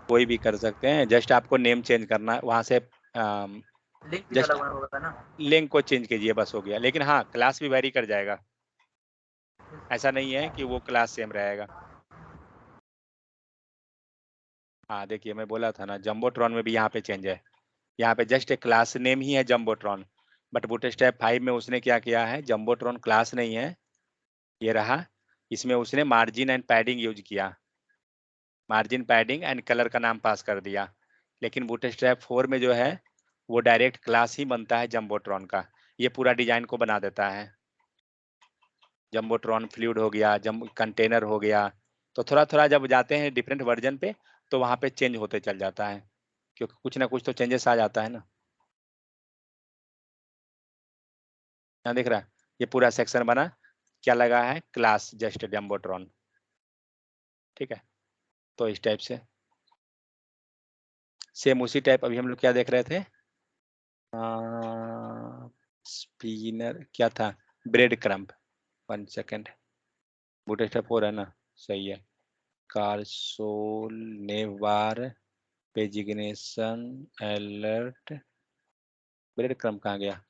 कोई भी कर सकते हैं, जस्ट आपको नेम चेंज करना है वहां से,
लिंक भी तो
जस्ट
अलग होगा ना।
लिंक को चेंज कीजिए, बस हो गया। लेकिन हाँ, क्लास भी वेरी कर जाएगा, ऐसा नहीं है कि वो क्लास सेम रहेगा। हाँ देखिए, मैं बोला था ना जंबोट्रॉन में भी यहाँ पे चेंज है, यहाँ पे जस्ट एक क्लास नेम ही है जंबोट्रॉन, बट बूटस्ट्रैप 5 में उसने क्या किया है, जंबोट्रॉन क्लास नहीं है, ये रहा, इसमें उसने मार्जिन एंड पैडिंग यूज किया, मार्जिन पैडिंग एंड कलर का नाम पास कर दिया। लेकिन बूटस्ट्रैप 4 में जो है वो डायरेक्ट क्लास ही बनता है जंबोट्रॉन का, ये पूरा डिजाइन को बना देता है। जंबोट्रॉन फ्लूइड हो गया, जम कंटेनर हो गया, तो थोड़ा थोड़ा जब जाते हैं डिफरेंट वर्जन पे, तो वहाँ पे चेंज होते चल जाता है, क्योंकि कुछ ना कुछ तो चेंजेस आ जाता है ना। यहाँ दिख रहा है ये पूरा सेक्शन बना, क्या लगा है, क्लास जस्ट जंबोट्रॉन। ठीक है, तो इस टाइप से सेम उसी टाइप अभी हम लोग क्या देख रहे थे, स्पिनर क्या था, ब्रेड क्रम्प। 1 सेकेंड, बूटस्ट्रैप 4 है ना, सही है। कारसोल नेवार पेजिग्नेशन अलर्ट, ब्रेड क्रम्प कहाँ गया,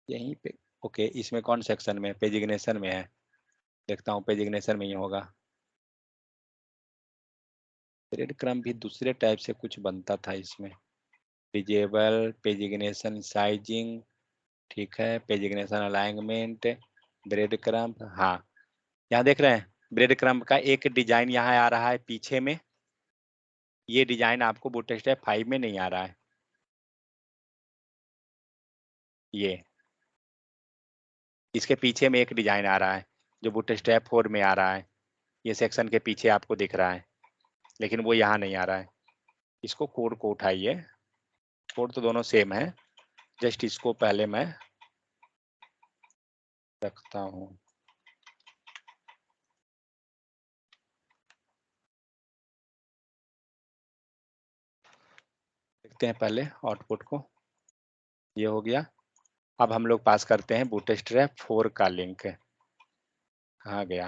यहीं पे। ओके, इसमें कौन सेक्शन में, पेजिग्नेशन में है, देखता हूँ पेजिग्नेशन में ही होगा। ब्रेड क्रम्प भी दूसरे टाइप से कुछ बनता था इसमें, डिजेबल पेजिग्नेशन साइजिंग, ठीक है, पेजिग्नेशन अलाइनमेंट, ब्रेड क्रम्प। हाँ, यहाँ देख रहे हैं ब्रेड क्रम्प का एक डिजाइन यहाँ आ रहा है पीछे में, ये डिजाइन आपको बूटस्ट्रैप 5 में नहीं आ रहा है, ये इसके पीछे में एक डिजाइन आ रहा है जो बूटस्ट्रैप 4 में आ रहा है, ये सेक्शन के पीछे आपको दिख रहा है, लेकिन वो यहाँ नहीं आ रहा है। इसको कोड को उठाइए, कोड तो दोनों सेम है, जस्ट इसको पहले मैं रखता हूँ। देखते हैं पहले आउटपुट को, ये हो गया। अब हम लोग पास करते हैं बूटस्ट्रैप 4 का लिंक, कहाँ गया,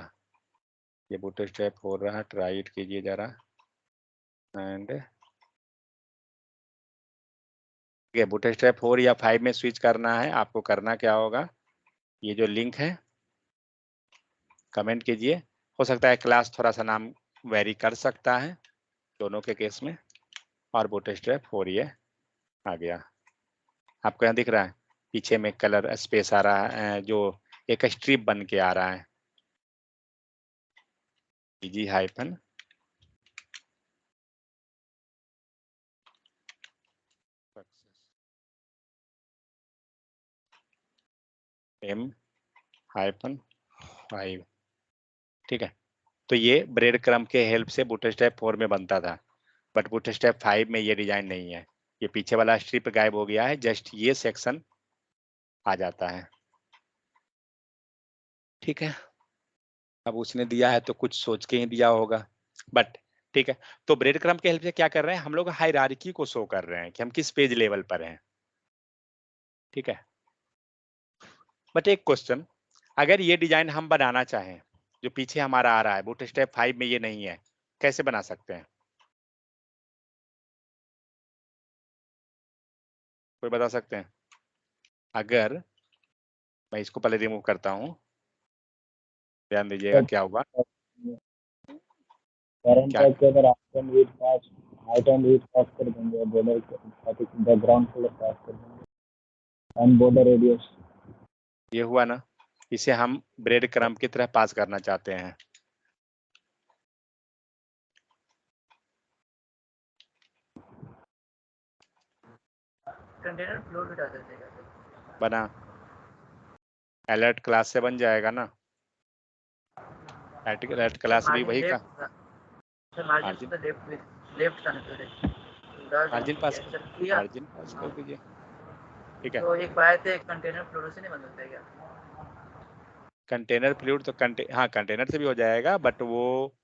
ये बूटस्ट्रैप 4 रहा, ट्राई इट कीजिए जरा, एंड बूटस्ट्रैप 4 या 5 में स्विच करना है आपको, करना क्या होगा, ये जो लिंक है कमेंट कीजिए, हो सकता है क्लास थोड़ा सा नाम वेरी कर सकता है दोनों के केस में, और बूटस्ट्रैप 4 ये आ गया। आपको यहाँ दिख रहा है पीछे में कलर स्पेस आ रहा है, जो एक स्ट्रिप बन के आ रहा है, जी हाइफन M-5, ठीक है। तो ये ब्रेड क्रम्ब के हेल्प से बूटस्ट्रैप 4 में बनता था, बट बूटस्ट्रैप 5 में ये डिजाइन नहीं है। ये पीछे वाला स्ट्रिप गायब हो गया है, जस्ट ये सेक्शन आ जाता है, ठीक है। अब उसने दिया है तो कुछ सोच के ही दिया होगा, बट ठीक है। तो ब्रेड क्रम्ब के हेल्प से क्या कर रहे हैं हम लोग, हायरार्की को शो कर रहे हैं कि हम किस पेज लेवल पर हैं, ठीक है। बट एक क्वेश्चन, अगर ये डिजाइन हम बनाना चाहें, जो पीछे हमारा आ रहा है बूटस्ट्रैप 5 में ये नहीं है, कैसे बना सकते हैं? कोई बता सकते हैं? अगर मैं इसको पहले रिमूव करता हूँ, ध्यान दीजिएगा क्या होगा।
करंट
क्या
टैग के अंदर item with pass, item with pass कर देंगे, बॉर्डर बैकग्राउंड कलर पास कर देंगे एंड बॉर्डर रेडियस।
ये हुआ ना, इसे हम ब्रेड क्रम्ब की तरह पास करना चाहते हैं।
कंटेनर फ्लोर भी डाल सकते हैं।
बना, अलर्ट क्लास से बन जाएगा ना, अलर्ट क्लास भी वही का
मार्जिन
मार्जिन,
लेफ्ट का
मार्जिन पास,
किया
मार्जिन पास कर दीजिए, ठीक है।
तो एक बात है, कंटेनर फ्लोर से नहीं बन सकता क्या?
कंटेनर फ्लूइड तो हाँ कंटेनर से भी हो जाएगा, बट वो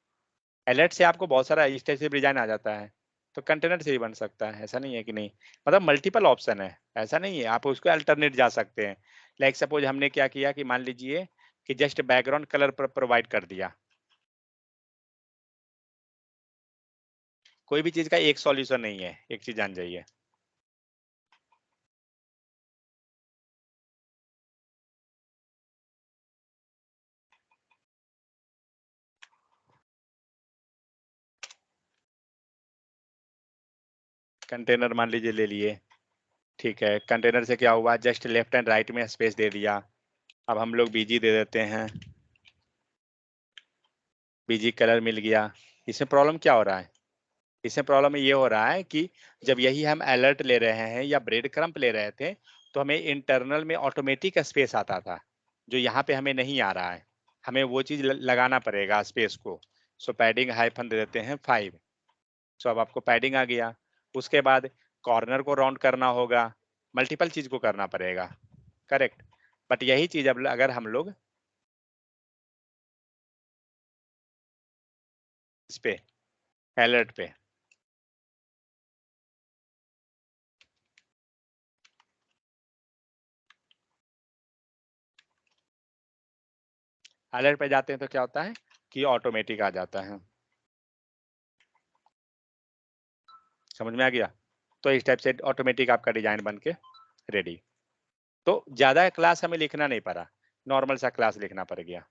अलर्ट से आपको बहुत सारा इस टाइप से डिजाइन आ जाता है, तो कंटेनर से भी बन सकता है, ऐसा नहीं है कि नहीं। मतलब मल्टीपल ऑप्शन है, ऐसा नहीं है, आप उसको अल्टरनेट जा सकते हैं। लाइक सपोज हमने क्या किया कि मान लीजिए कि जस्ट बैकग्राउंड कलर प्रोवाइड कर दिया, कोई भी चीज का एक सॉल्यूशन नहीं है, एक चीज जान जाइए। कंटेनर मान लीजिए ले लिए, ठीक है। कंटेनर से क्या हुआ, जस्ट लेफ्ट एंड राइट में स्पेस दे दिया। अब हम लोग बीजी दे देते हैं, बीजी कलर मिल गया। इसमें प्रॉब्लम क्या हो रहा है, इसमें प्रॉब्लम ये हो रहा है कि जब यही हम अलर्ट ले रहे हैं या ब्रेड क्रम्प ले रहे थे, तो हमें इंटरनल में ऑटोमेटिक स्पेस आता था, जो यहाँ पे हमें नहीं आ रहा है। हमें वो चीज लगाना पड़ेगा स्पेस को। सो पैडिंग हाइफन दे देते हैं 5। सो अब आपको पैडिंग आ गया। उसके बाद कॉर्नर को राउंड करना होगा, मल्टीपल चीज को करना पड़ेगा, करेक्ट। बट यही चीज अब अगर हम लोग इस पे अलर्ट पे अलर्ट पे जाते हैं तो क्या होता है कि ऑटोमेटिक आ जाता है। समझ में आ गया? तो इस टाइप से ऑटोमेटिक आपका डिजाइन बन के रेडी। तो ज्यादा क्लास हमें लिखना नहीं पड़ा, नॉर्मल सा क्लास लिखना पड़ गया,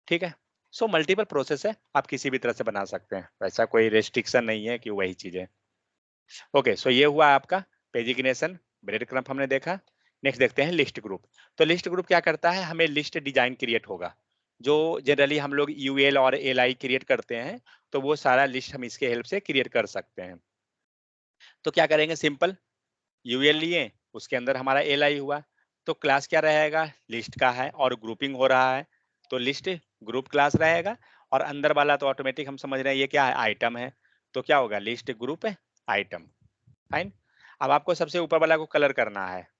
ठीक है। सो मल्टीपल प्रोसेस है, आप किसी भी तरह से बना सकते हैं, वैसा कोई रेस्ट्रिक्शन नहीं है कि वही चीज है। ओके, सो ये हुआ आपका पेजिग्नेशन, ब्रेड क्रम्प हमने देखा। नेक्स्ट देखते हैं लिस्ट ग्रुप। तो लिस्ट ग्रुप क्या करता है, हमें लिस्ट डिजाइन क्रिएट होगा, जो जनरली हम लोग यूएल और एलआई क्रिएट करते हैं, तो वो सारा लिस्ट हम इसके हेल्प से क्रिएट कर सकते हैं। तो क्या करेंगे, सिंपल यूएल लिए, उसके अंदर हमारा एलआई हुआ, तो क्लास क्या रहेगा, लिस्ट का है और ग्रुपिंग हो रहा है, तो लिस्ट ग्रुप क्लास रहेगा। और अंदर वाला तो ऑटोमेटिक हम समझ रहे हैं ये क्या है, आइटम है, तो क्या होगा, लिस्ट ग्रुप है आइटम, फाइन। अब आपको सबसे ऊपर वाला को कलर करना है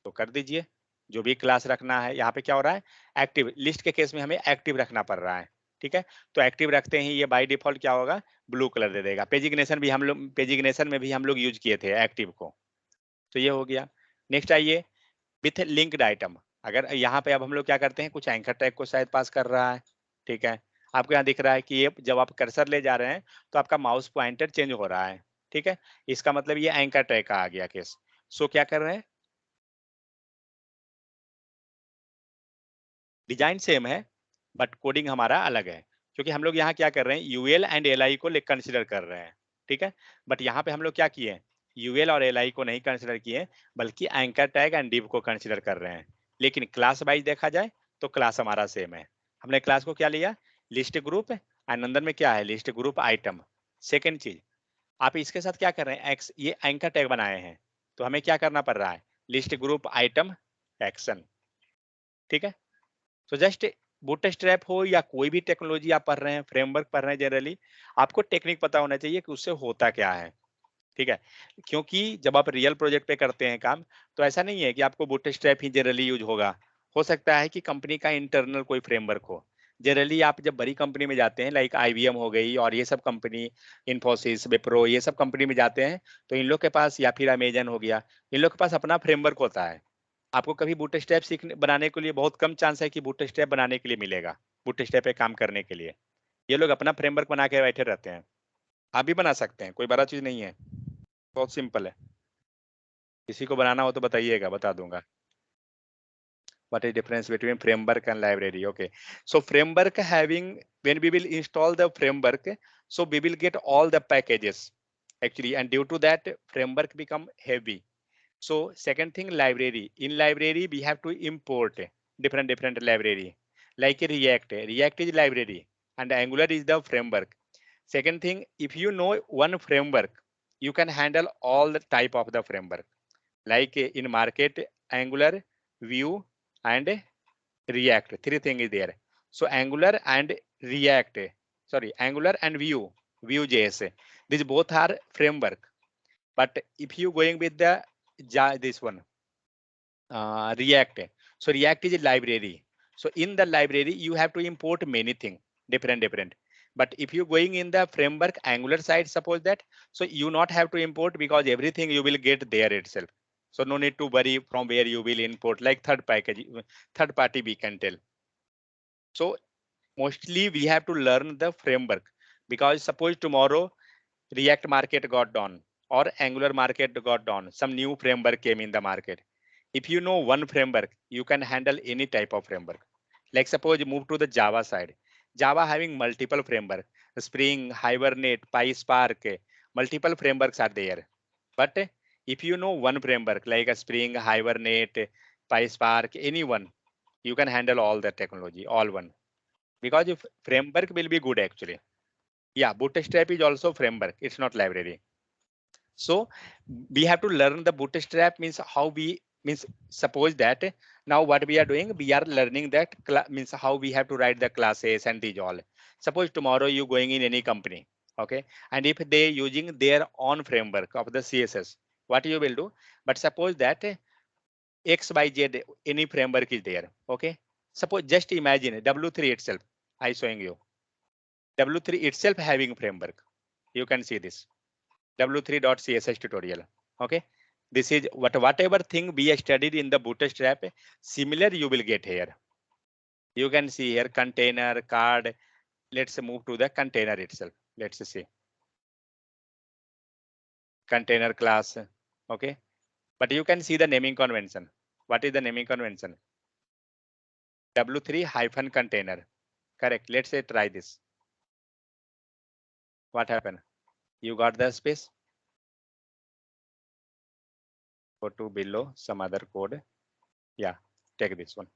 तो कर दीजिए, जो भी क्लास रखना है। यहाँ पे क्या हो रहा है, एक्टिव, लिस्ट के केस में हमें एक्टिव रखना पड़ रहा है, ठीक है। तो एक्टिव रखते ही ये बाय डिफॉल्ट क्या होगा, ब्लू कलर दे देगा। पेजिग्नेशन भी हम लोग, पेजिग्नेशन में भी हम लोग यूज किए थे एक्टिव को, तो ये हो गया। नेक्स्ट आइए विथ लिंक्ड आइटम। अगर यहाँ पे अब हम लोग क्या करते हैं, कुछ एंकर टैग को शायद पास कर रहा है, ठीक है। आपको यहाँ दिख रहा है कि ये जब आप कर्सर ले जा रहे हैं तो आपका माउस पॉइंटर चेंज हो रहा है, ठीक है। इसका मतलब ये एंकर टैग का आ गया केस। सो क्या कर रहे हैं, डिजाइन सेम है बट कोडिंग हमारा अलग है, क्योंकि हम लोग यहाँ क्या कर रहे हैं, यूएल एंड एलआई को कंसिडर कर रहे हैं, ठीक है। बट यहाँ पे हम लोग क्या किए, यूएल और एलआई को नहीं कंसिडर किए, बल्कि एंकर टैग एंड डिव को कंसिडर कर रहे हैं। लेकिन क्लास वाइज देखा जाए तो क्लास हमारा सेम है। हमने क्लास को क्या लिया, लिस्ट ग्रुप, एंड अंदर में क्या है, लिस्ट ग्रुप आइटम। सेकेंड चीज, आप इसके साथ क्या कर रहे हैं, एक्स ये एंकर टैग बनाए हैं, तो हमें क्या करना पड़ रहा है, लिस्ट ग्रुप आइटम एक्शन, ठीक है। सो जस्ट बूटस्ट्रैप हो या कोई भी टेक्नोलॉजी आप पढ़ रहे हैं, फ्रेमवर्क पढ़ रहे हैं, जनरली आपको टेक्निक पता होना चाहिए कि उससे होता क्या है, ठीक है। क्योंकि जब आप रियल प्रोजेक्ट पे करते हैं काम, तो ऐसा नहीं है कि आपको बूटस्ट्रैप ही जनरली यूज होगा। हो सकता है कि कंपनी का इंटरनल कोई फ्रेमवर्क हो। जनरली आप जब बड़ी कंपनी में जाते हैं, लाइक आईबीएम हो गई और ये सब कंपनी, इन्फोसिस, विप्रो, ये सब कंपनी में जाते हैं, तो इन लोग के पास, या फिर अमेजन हो गया, इन लोग के पास अपना फ्रेमवर्क होता है। आपको कभी बूटस्ट्रैप सीखने बनाने के लिए बहुत कम चांस है कि बूटस्ट्रैप बनाने के लिए मिलेगा, बूटस्ट्रैप पे काम करने के लिए। ये लोग अपना फ्रेमवर्क बना के बैठे रहते हैं। आप भी बना सकते हैं, कोई बड़ा चीज नहीं है, बहुत सिंपल है। किसी को बनाना हो तो बताइएगा, बता दूंगा। What is difference between framework and library? Okay, so framework having, when we will install the framework, so we will get all the packages actually, and due to that framework become heavy. So second thing, library. In library we have to import different library, like React. React is library and Angular is the framework. Second thing, if you know one framework, you can handle all the type of the framework. Like in market, Angular, Vue, and React. Three things is there. So Angular and React, sorry, Angular and Vue, Vue.js. These both are framework. But if you going with the this one, React, so React is a library. So in the library you have to import many things, different. But if you going in the framework Angular side, suppose that, so you not have to import because everything you will get there itself. So no need to worry from where you will import, like third party we can tell. So mostly we have to learn the framework, because suppose tomorrow React market got down or Angular market got down, some new framework came in the market. If you know one framework, you can handle any type of framework. Like suppose you move to the Java side. Java having multiple framework, Spring, Hibernate, PySpark, multiple frameworks are there. But if you know one framework like a Spring, Hibernate, PySpark, anyone, you can handle all the technology, all one. Because if framework will be good actually. Yeah, Bootstrap is also framework. It's not library. So we have to learn the Bootstrap, means how we, means suppose that now what we are doing, we are learning that means how we have to write the classes and these all. Suppose tomorrow you going in any company, okay, and if they using their own framework of the CSS, what you will do? But suppose that XYZ any framework is there, okay. Suppose just imagine W3 itself. I showing you W3 itself having framework. You can see this W3.css tutorial. Okay, this is whatever thing we studied in the Bootstrap, similar you will get here. You can see here container, card. Let's move to the container itself. Let's see container class. Okay, but you can see the naming convention. What is the naming convention? W3 - container. Correct. Let's say try this. What happened? You got the space? Go to below some other code. Yeah, take this one.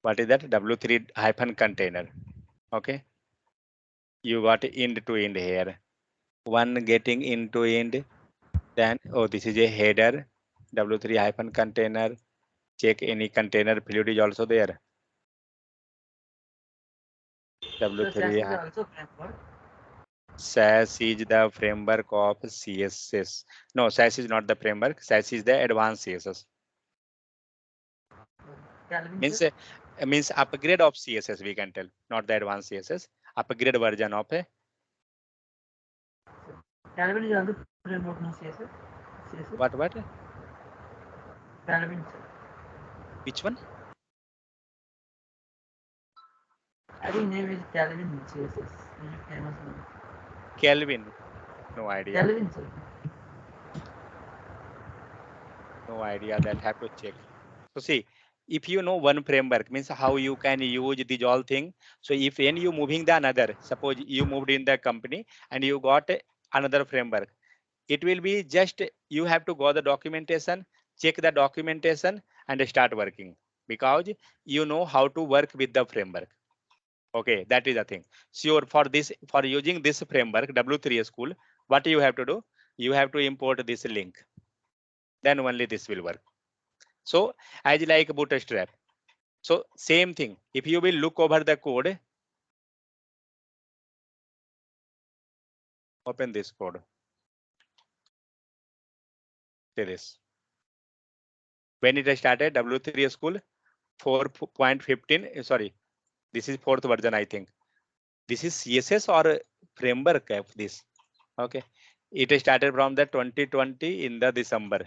What is that? W3 - container. Okay, you got end to end here. One getting into end. Then, oh, this is a header. W3 - container. Check any container fluid is also there. W3 SAS is the framework of CSS. No, SAS is not the framework. SAS is the advanced CSS. Means upgrade of CSS, we can tell, not the advanced CSS. Upgrade version of a.
Calvin is another framework, no CSS.
What?
Calvin.
Which one?
I think name is Calvin CSS. Famous one.
Kelvin. No idea.
Calvin, sir.
No idea, that have to check. So see, if you know one framework, means how you can use these all thing. So if when you moving the another, suppose you moved in the company and you got another framework, it will be just you have to go the documentation, check the documentation and start working, because you know how to work with the framework. Okay, that is the thing. Sure, for this, for using this framework W3 School, what you have to do? You have to import this link. Then only this will work. So as like Bootstrap. So same thing. If you will look over the code, open this code. See this. When it started, W3 School 4.15. Sorry, this is 4th version, I think. This is CSS or framework of this. Okay, it started from the 2020 in the December.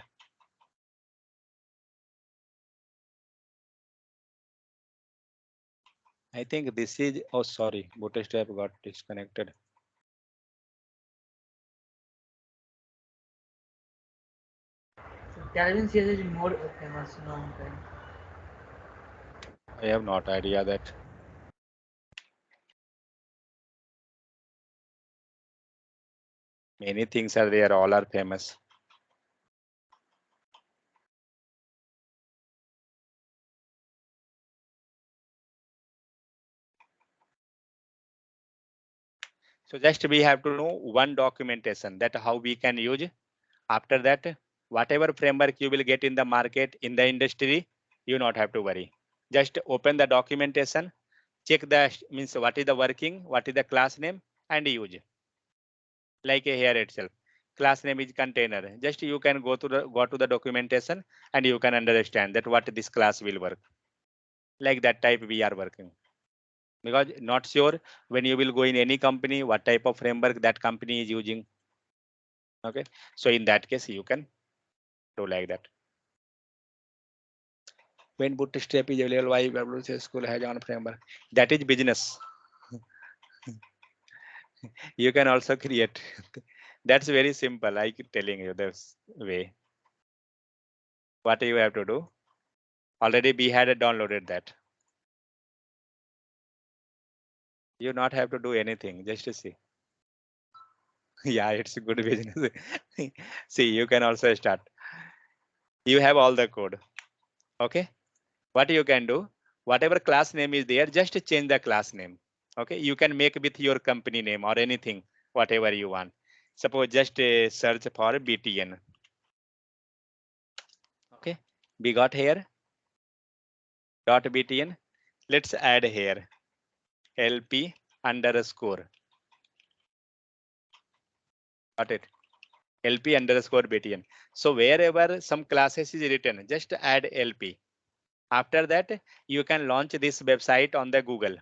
I think this is, oh sorry, Bootstrap got disconnected.
Tailwind CSS is more famous now.
I have not idea that. Many things are there, all are famous. So just we have to know one documentation that how we can use. After that, whatever framework you will get in the market, in the industry, you not have to worry. Just open the documentation, check the means what is the working, what is the class name, and use. Like here itself, class name is container. Just you can go to the documentation and you can understand that what this class will work. Like that type we are working. Because not sure when you will go in any company, what type of framework that company is using. Okay, so in that case, you can do like that. When Bootstrap is available, why WC School has on framework? That is business. You can also create. That's very simple. I keep telling you this way. What you have to do? Already we had downloaded that. You not have to do anything, just to see. Yeah, it's a good business. See, you can also start. You have all the code. Okay. What you can do? Whatever class name is there, just change the class name. Okay. You can make with your company name or anything, whatever you want. Suppose just search for BTN. Okay. We got here .btn. Let's add here LP underscore. Got it. LP underscore BTN. So wherever some classes is written, just add LP. After that, you can launch this website on the Google.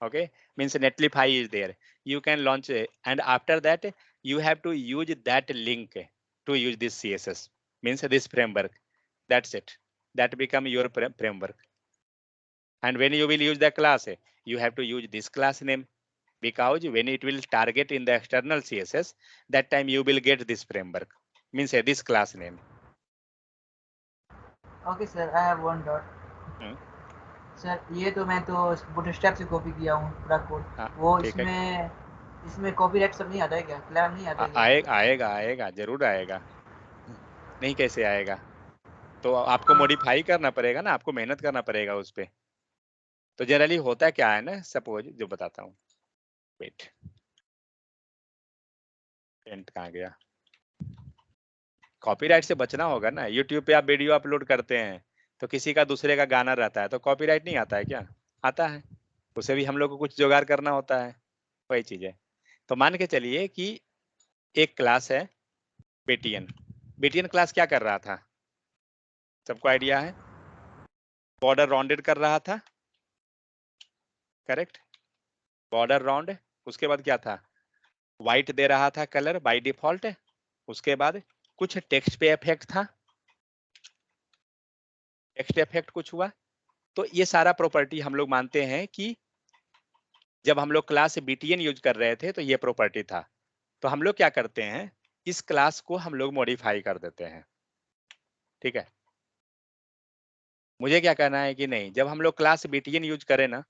Okay, means Netlify is there. You can launch it, and after that, you have to use that link to use this CSS. Means this framework. That's it. That become your framework. And when you will use the class, you have to use this class name, because when it will target in the external CSS, that time you will get this framework. Means this class name.
Okay sir, I have one dot. Sir ये तो मैं तो bootstrap से copy किया हूँ पूरा code, वो इसमें कॉपीराइट सब नहीं आता है क्या? क्लेम नहीं आता है क्या?
आएगा आएगा जरूर आएगा। नहीं कैसे आएगा? तो आपको मॉडिफाई करना पड़ेगा ना, आपको मेहनत करना पड़ेगा उस पे। तो जनरली होता क्या है ना, सपोज जो बताता हूँ, वेट, पेंट कहाँ गया? कॉपीराइट से बचना होगा ना। यूट्यूब पे आप वीडियो अपलोड करते हैं तो किसी का दूसरे का गाना रहता है तो कॉपीराइट नहीं आता है क्या? आता है। उसे भी हम लोग को कुछ जुगाड़ करना होता है, वही चीज है। तो मान के चलिए कि एक क्लास है बीटीएन। बीटीएन क्लास क्या कर रहा था? सबको आइडिया है? बॉर्डर राउंडेड कर रहा था, करेक्ट? बॉर्डर राउंड, उसके बाद क्या था? व्हाइट दे रहा था कलर बाय डिफॉल्ट। उसके बाद कुछ टेक्स्ट पे इफेक्ट था, टेक्स्ट इफेक्ट कुछ हुआ। तो ये सारा प्रॉपर्टी हम लोग मानते हैं कि जब हम लोग क्लास बीटीएन यूज कर रहे थे तो ये प्रॉपर्टी था। तो हम लोग क्या करते हैं, इस क्लास को हम लोग मॉडिफाई कर देते हैं। ठीक है, मुझे क्या करना है कि नहीं, जब हम लोग क्लास बीटीएन यूज करें ना,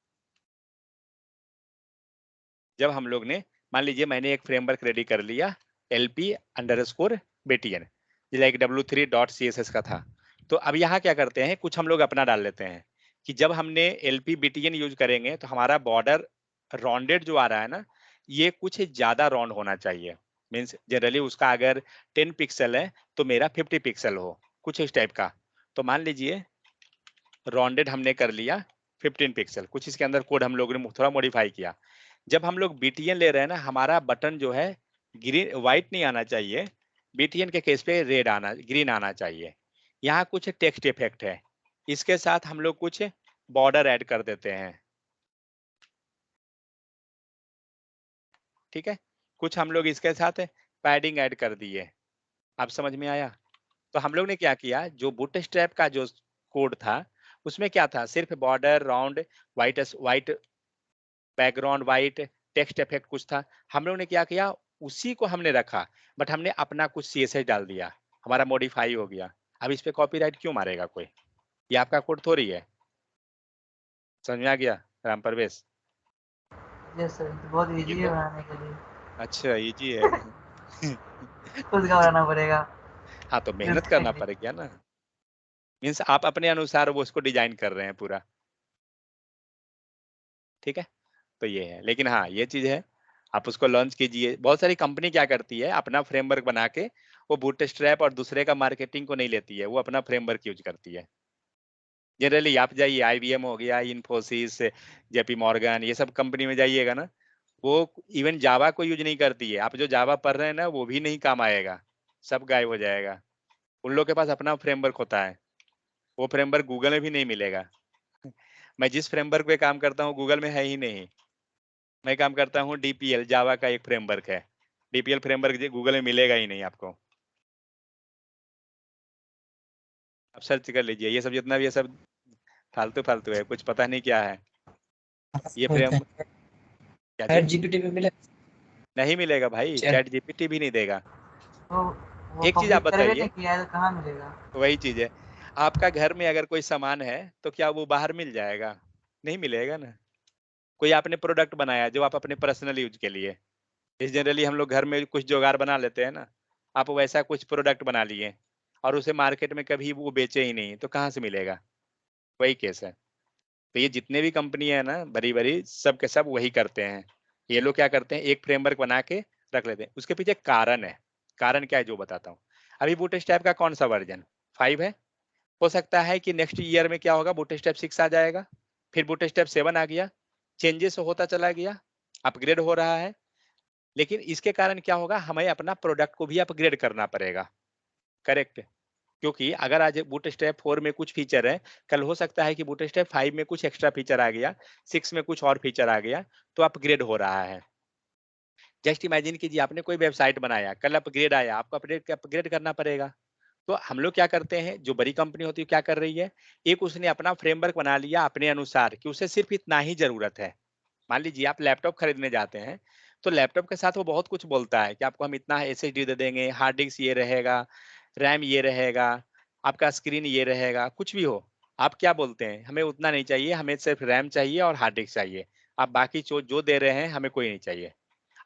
जब हम लोग ने मान लीजिए मैंने एक फ्रेमवर्क रेडी कर लिया LP_BTN, लाइक w3.css का था। तो अब यहाँ क्या करते हैं, कुछ हम लोग अपना डाल लेते हैं कि जब हमने LP_BTN यूज करेंगे तो हमारा बॉर्डर राउंडेड जो आ रहा है ना, ये कुछ ज्यादा राउंड होना चाहिए। मीन्स जनरली उसका अगर 10 पिक्सल है तो मेरा 50 पिक्सल हो, कुछ इस टाइप का। तो मान लीजिए राउंडेड हमने कर लिया 15 पिक्सल, कुछ इसके अंदर कोड हम लोगों ने थोड़ा मॉडिफाई किया। जब हम लोग बीटीएन ले रहे हैं ना, हमारा बटन जो है ग्रीन व्हाइट नहीं आना चाहिए, बीटीएन के केस पे रेड आना ग्रीन आना चाहिए। यहाँ कुछ टेक्स्ट इफेक्ट है, इसके साथ हम लोग कुछ बॉर्डर ऐड कर देते हैं, ठीक है। कुछ हम लोग इसके साथ पैडिंग ऐड कर दिए। आप समझ में आया? तो हम लोग ने क्या किया, जो बूटस्ट्रैप का जो कोड था उसमें क्या था, सिर्फ border round white background white text effect कुछ था। हम लोग ने क्या किया, उसी को हमने रखा, बट हमने अपना कुछ सीएसएस डाल दिया, हमारा मॉडिफाई हो गया। अब इस पे कॉपीराइट क्यों मारेगा कोई? ये आपका कोड थोड़ी है। समझ में आ गया राम परवेश?
यस सर, बहुत
ये
इजी है
तो
बनाने के लिए।
अच्छा इजी है।
खुद का बनाना पड़ेगा।
हाँ तो मेहनत करना पड़ेगा ना, मीन्स आप अपने अनुसार वो उसको डिजाइन कर रहे हैं पूरा, ठीक है। तो ये है, लेकिन हाँ ये चीज है, आप उसको लॉन्च कीजिए। बहुत सारी कंपनी क्या करती है, अपना फ्रेमवर्क बना के वो बूटस्ट्रैप और दूसरे का मार्केटिंग को नहीं लेती है, वो अपना फ्रेमवर्क यूज करती है। जनरली आप जाइए आईबीएम हो गया, इन्फोसिस, जेपी मॉर्गन, ये सब कंपनी में जाइएगा ना, वो इवन जावा को यूज नहीं करती है। आप जो जावा पढ़ रहे हैं ना वो भी नहीं काम आएगा, सब गायब हो जाएगा। उन लोग के पास अपना फ्रेमवर्क होता है, वो फ्रेमवर्क गूगल में भी नहीं मिलेगा। मैं जिस फ्रेमवर्क पे काम करता हूँ गूगल में है ही नहीं। मैं काम करता हूँ डीपीएल, जावा का एक फ्रेमवर्क है। डीपीएल फ्रेमवर्क गूगल में मिलेगा ही नहीं आपको। आप सर्च कर लीजिए, ये सब जितना भी ये सब फालतू फालतू है, कुछ पता नहीं क्या है। ये फ्रेम क्या
चैट
चीज
जीपीटी पे मिले?
नहीं मिलेगा भाई,
चैट
चैट जीपीटी भी नहीं देगा।
वो
एक चीज आप
पब्लिक सर्वे
बताइए,
नहीं किया है तो कहाँ मिलेगा?
वही चीज है, आपका घर में अगर कोई सामान है तो क्या वो बाहर मिल जाएगा? नहीं मिलेगा ना। कोई आपने प्रोडक्ट बनाया जो आप अपने पर्सनल यूज के लिए, इस जनरली हम लोग घर में कुछ जुगाड़ बना लेते हैं ना, आप वैसा कुछ प्रोडक्ट बना लिए और उसे मार्केट में कभी वो बेचे ही नहीं, तो कहाँ से मिलेगा? वही केस है। तो ये जितने भी कंपनी है ना बड़ी बड़ी, सब के सब वही करते हैं। ये लोग क्या करते हैं, एक फ्रेमवर्क बना के रख लेते हैं। उसके पीछे कारण है, कारण क्या है जो बताता हूँ। अभी बूटस्ट्रैप का कौन सा वर्जन 5 है, हो सकता है कि नेक्स्ट ईयर में क्या होगा, बूटस्ट्रैप 6 आ जाएगा, फिर बूटस्ट्रैप 7 आ गया, चेंजेस होता चला गया, अपग्रेड हो रहा है। लेकिन इसके कारण क्या होगा, हमें अपना प्रोडक्ट को भी अपग्रेड करना पड़ेगा, करेक्ट। क्योंकि अगर आज बूटस्ट्रैप 4 में कुछ फीचर है, कल हो सकता है कि बूटस्ट्रैप 5 में कुछ एक्स्ट्रा फीचर आ गया, 6 में कुछ और फीचर आ गया, तो अपग्रेड हो रहा है। जस्ट इमेजिन कीजिए आपने कोई वेबसाइट बनाया, कल अपग्रेड आया, आपको अपडेट अपग्रेड करना पड़ेगा। तो हम लोग क्या करते हैं, जो बड़ी कंपनी होती है क्या कर रही है, एक उसने अपना फ्रेमवर्क बना लिया अपने अनुसार कि उसे सिर्फ इतना ही जरूरत है। मान लीजिए आप लैपटॉप खरीदने जाते हैं, तो लैपटॉप के साथ वो बहुत कुछ बोलता है कि आपको हम इतना एसएसडी दे देंगे, हार्ड डिस्क ये रहेगा, रैम ये रहेगा, आपका स्क्रीन ये रहेगा, कुछ भी हो। आप क्या बोलते हैं, हमें उतना नहीं चाहिए, हमें सिर्फ रैम चाहिए और हार्ड डिस्क चाहिए। आप बाकी जो जो दे रहे हैं हमें कोई नहीं चाहिए।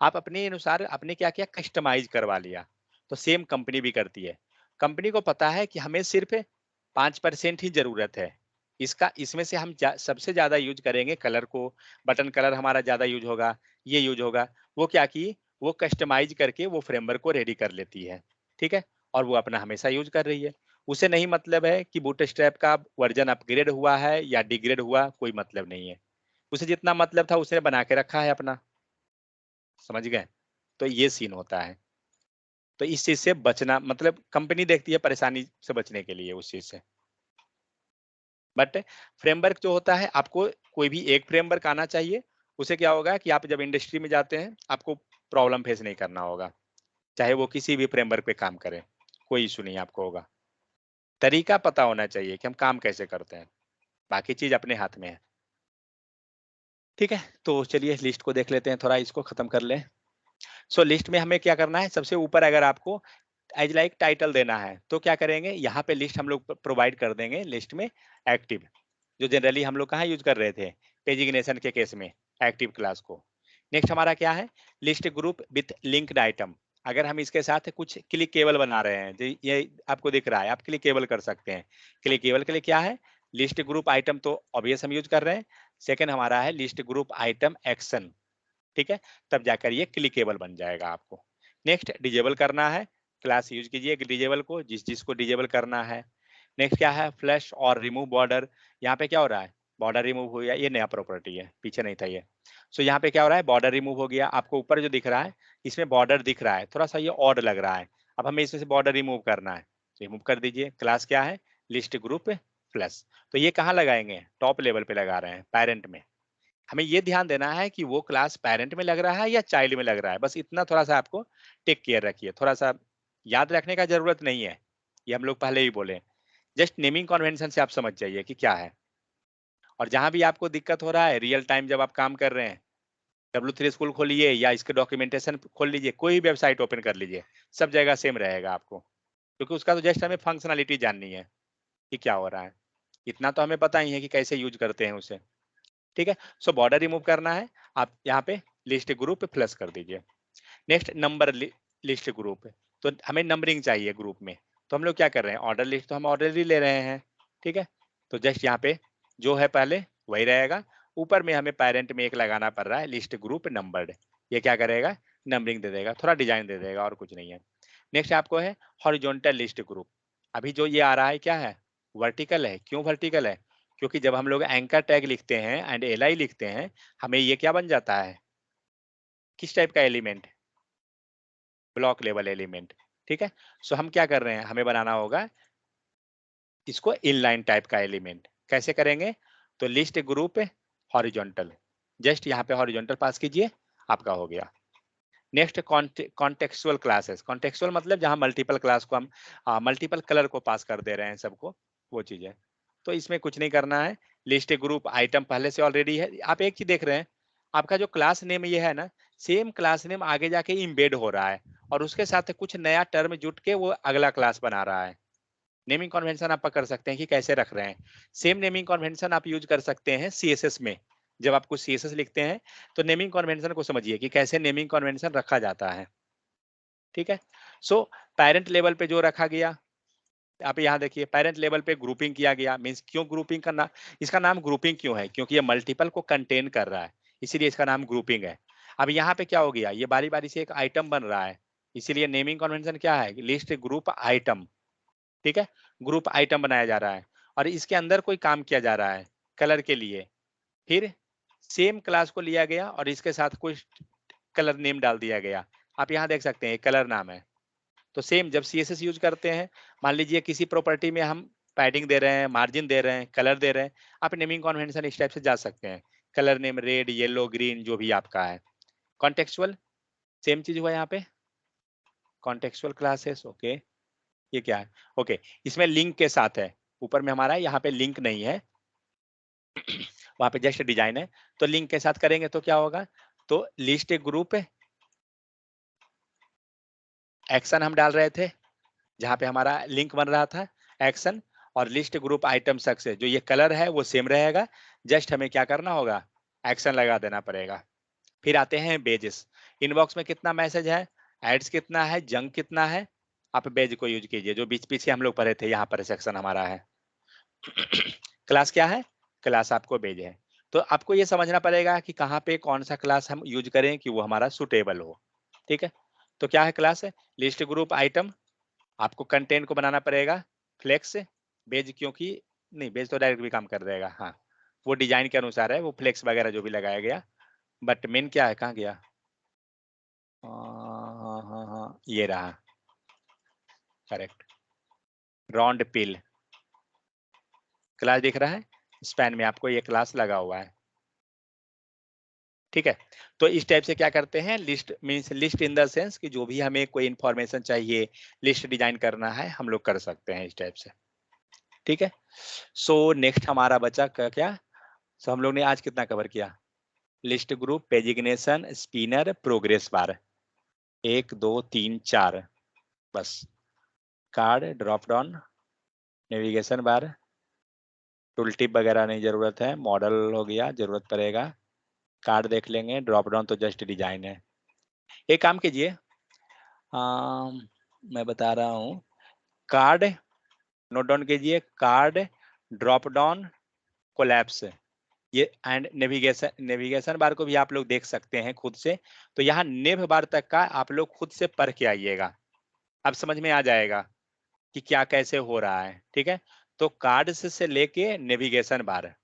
आप अपने अनुसार आपने क्या किया, कस्टमाइज करवा लिया। तो सेम कंपनी भी करती है। कंपनी को पता है कि हमें सिर्फ 5% ही जरूरत है, इसका इसमें से हम सबसे ज्यादा यूज करेंगे कलर को, बटन कलर हमारा ज्यादा यूज होगा, ये यूज होगा। वो क्या की, वो कस्टमाइज करके वो फ्रेमवर्क को रेडी कर लेती है, ठीक है। और वो अपना हमेशा यूज कर रही है। उसे नहीं मतलब है कि बूटस्ट्रैप का वर्जन अपग्रेड हुआ है या डिग्रेड हुआ, कोई मतलब नहीं है। उसे जितना मतलब था उसने बना के रखा है अपना, समझ गए। तो ये सीन होता है। तो इस चीज से बचना, मतलब कंपनी देखती है परेशानी से बचने के लिए उस चीज से। बट फ्रेमवर्क जो होता है, आपको कोई भी एक फ्रेमवर्क आना चाहिए। उसे क्या होगा कि आप जब इंडस्ट्री में जाते हैं आपको प्रॉब्लम फेस नहीं करना होगा, चाहे वो किसी भी फ्रेमवर्क पे काम करें, कोई इशू नहीं आपको होगा। तरीका पता होना चाहिए कि हम काम कैसे करते हैं, बाकी चीज अपने हाथ में है, ठीक है। तो चलिए लिस्ट को देख लेते हैं, थोड़ा इसको खत्म कर लें। सो लिस्ट में हमें क्या करना है, सबसे ऊपर अगर आपको एज लाइक टाइटल देना है तो क्या करेंगे, यहाँ पे लिस्ट हम लोग प्रोवाइड कर देंगे। लिस्ट में एक्टिव, जो जनरली हम लोग कहाँ यूज कर रहे थे, पेजिग्नेशन के केस में, एक्टिव क्लास को। नेक्स्ट हमारा क्या है, list group with linked item. अगर हम इसके साथ कुछ क्लिकेबल बना रहे हैं, जो ये आपको दिख रहा है, आप क्लिकेबल कर सकते हैं। क्लिकेबल के लिए क्या है, लिस्ट ग्रुप आइटम तो ऑब्वियस हम यूज कर रहे हैं। सेकंड हमारा है लिस्ट ग्रुप आइटम एक्शन, ठीक है। तब जाकर ये क्लिकेबल बन जाएगा आपको। नेक्स्ट डिजेबल करना है, क्लास यूज कीजिए डिजेबल को, जिसको डिजेबल करना है। नेक्स्ट क्या है, फ्लैश और रिमूव बॉर्डर। यहाँ पे क्या हो रहा है, बॉर्डर रिमूव हो गया, ये नया प्रॉपर्टी है, पीछे नहीं था ये। सो यहाँ पे क्या हो रहा है, बॉर्डर रिमूव हो गया। आपको ऊपर जो दिख रहा है इसमें बॉर्डर दिख रहा है, थोड़ा सा ये ऑड लग रहा है। अब हमें इसमें से बॉर्डर रिमूव करना है, रिमूव कर दीजिए। क्लास क्या है, लिस्ट ग्रुप प्लस। तो ये कहाँ लगाएंगे, टॉप लेवल पे लगा रहे हैं, पेरेंट में। हमें ये ध्यान देना है कि वो क्लास पेरेंट में लग रहा है या चाइल्ड में लग रहा है, बस इतना थोड़ा सा आपको टेक केयर रखिए, थोड़ा सा याद रखने का जरूरत नहीं है, ये हम लोग पहले ही बोले। जस्ट नेमिंग कन्वेंशन से आप समझ जाइए कि क्या है। और जहां भी आपको दिक्कत हो रहा है, रियल टाइम जब आप काम कर रहे हैं, W3 स्कूल खोलिए या इसके डॉक्यूमेंटेशन खोल लीजिए, कोई भी वेबसाइट ओपन कर लीजिए, सब जगह सेम रहेगा आपको, क्योंकि उसका तो जस्ट हमें फंक्शनलिटी जाननी है कि क्या हो रहा है, इतना तो हमें पता ही है कि कैसे यूज करते हैं उसे। ठीक है, सो बॉर्डर रिमूव करना है, आप यहाँ पे लिस्ट ग्रुप प्लस कर दीजिए। नेक्स्ट नंबर लिस्ट ग्रुप, तो हमें नंबरिंग चाहिए ग्रुप में, तो हम लोग क्या कर रहे हैं, ऑर्डर लिस्ट तो हम ऑर्डर ही ले रहे हैं। ठीक है, तो जस्ट यहाँ पे जो है पहले वही रहेगा, ऊपर में हमें पेरेंट में एक लगाना पड़ रहा है, लिस्ट ग्रुप नंबर्ड। ये क्या करेगा, नंबरिंग दे देगा, थोड़ा डिजाइन दे देगा, और कुछ नहीं है। नेक्स्ट आपको है हॉरिजॉन्टल लिस्ट ग्रुप। अभी जो ये आ रहा है क्या है, वर्टिकल है। क्यों वर्टिकल है, क्योंकि जब हम लोग एंकर टैग लिखते हैं एंड एल लिखते हैं, हमें ये क्या बन जाता है, किस टाइप का एलिमेंट, ब्लॉक लेवल एलिमेंट। ठीक है, सो हम क्या कर रहे हैं, हमें बनाना होगा इसको इनलाइन टाइप का एलिमेंट। कैसे करेंगे, तो लिस्ट ग्रुप हॉरिजॉन्टल, जस्ट यहाँ पे हॉरिजॉन्टल पास कीजिए, आपका हो गया। Next contextual classes. कॉन्टेक्सुअल मतलब जहाँ मल्टीपल क्लास को हम मल्टीपल कलर को पास कर दे रहे हैं सबको, वो चीज है। तो इसमें कुछ नहीं करना है, लिस्ट ग्रुप आइटम पहले से ऑलरेडी है। आप एक चीज देख रहे हैं, आपका जो क्लास नेम ये है ना, सेम क्लास नेम आगे जाके इम्बेड हो रहा है, और उसके साथ कुछ नया टर्म जुट के वो अगला क्लास बना रहा है। नेमिंग कन्वेंशन आप कर सकते हैं कि कैसे रख रहे हैं। सेम नेमिंग कन्वेंशन आप यूज कर सकते हैं सीएसएस में। जब आप कुछ सीएसएस लिखते हैं तो नेमिंग कन्वेंशन को समझिए कि कैसे नेमिंग कन्वेंशन रखा जाता है। ठीक है, सो पेरेंट लेवल पे जो रखा गया, आप यहाँ देखिए पेरेंट लेवल पे ग्रुपिंग किया गया, मींस क्यों ग्रुपिंग करना, इसका नाम ग्रुपिंग क्यों है, क्योंकि ये मल्टीपल को कंटेन कर रहा है, इसीलिए इसका नाम ग्रुपिंग है। अब यहाँ पे क्या हो गया, ये बारी बारी से एक आइटम बन रहा है, इसीलिए नेमिंग कन्वेंशन क्या है, लिस्ट ग्रुप आइटम। ठीक है, ग्रुप आइटम बनाया जा रहा है, और इसके अंदर कोई काम किया जा रहा है कलर के लिए, फिर सेम क्लास को लिया गया और इसके साथ कुछ कलर नेम डाल दिया गया। आप यहाँ देख सकते हैं कलर नाम है। तो सेम जब सीएसएस यूज करते हैं, मान लीजिए किसी प्रॉपर्टी में हम पैडिंग दे रहे हैं, मार्जिन दे रहे हैं, कलर दे रहे हैं, आप नेमिंग कन्वेंशन इस टाइप से जा सकते हैं, colour name red, yellow, green, जो भी आपका है। कॉन्टेक्चुअल सेम चीज हुआ यहाँ पे, कॉन्टेक्चुअल क्लासेस। ओके, ये क्या है, ओके, इसमें लिंक के साथ है, ऊपर में हमारा यहाँ पे लिंक नहीं है, वहां पे जस्ट डिजाइन है। तो लिंक के साथ करेंगे तो क्या होगा, तो लिस्ट ग्रुप एक्शन हम डाल रहे थे, जहां पे हमारा लिंक बन रहा था एक्शन, और लिस्ट ग्रुप आइटम सक्सेस, जो ये कलर है वो सेम रहेगा, जस्ट हमें क्या करना होगा, एक्शन लगा देना पड़ेगा। फिर आते हैं बेजेस। इनबॉक्स में कितना मैसेज है, एड्स कितना है, जंक कितना है, आप बेज को यूज कीजिए, जो बीच पीछे हम लोग पढ़े थे, यहाँ पर सेक्शन हमारा है। क्लास क्या है, क्लास आपको बेज है, तो आपको ये समझना पड़ेगा कि कहाँ पे कौन सा क्लास हम यूज करें कि वो हमारा सुटेबल हो। ठीक है, तो क्या है क्लास है, लिस्ट ग्रुप आइटम, आपको कंटेंट को बनाना पड़ेगा फ्लेक्स, बेज क्योंकि नहीं, बेज तो डायरेक्ट भी काम कर देगा, हाँ वो डिजाइन के अनुसार है, वो फ्लेक्स वगैरह जो भी लगाया गया, बट मेन क्या है, कहाँ गया, हाँ हाँ हाँ ये रहा, करेक्ट, राउंड पिल क्लास दिख रहा है, स्पैन में आपको ये क्लास लगा हुआ है। ठीक है, तो इस टाइप से क्या करते हैं, list means list in the sense कि जो भी हमें कोई इंफॉर्मेशन चाहिए, लिस्ट डिजाइन करना है, हम लोग कर सकते हैं इस टाइप से। ठीक है, सो नेक्स्ट हमारा बचा क्या, सो हम लोग ने आज कितना कवर किया, list group, pagination, spinner, progress bar, 1 2 3 4, बस card, dropdown, navigation bar, tooltip वगैरह नहीं जरूरत है, मॉडल हो गया, जरूरत पड़ेगा, कार्ड देख लेंगे, ड्रॉप डाउन तो जस्ट डिजाइन है। एक काम कीजिए, मैं बता रहा हूँ, कार्ड नोट डाउन कीजिए, कार्ड ड्रॉप डाउन कोलैप्स, ये एंड नेविगेशन बार को भी आप लोग देख सकते हैं खुद से। तो यहाँ नेव बार तक का आप लोग खुद से पढ़ के आइएगा, अब समझ में आ जाएगा कि क्या कैसे हो रहा है, ठीक है। तो कार्ड्स से लेके नेविगेशन बार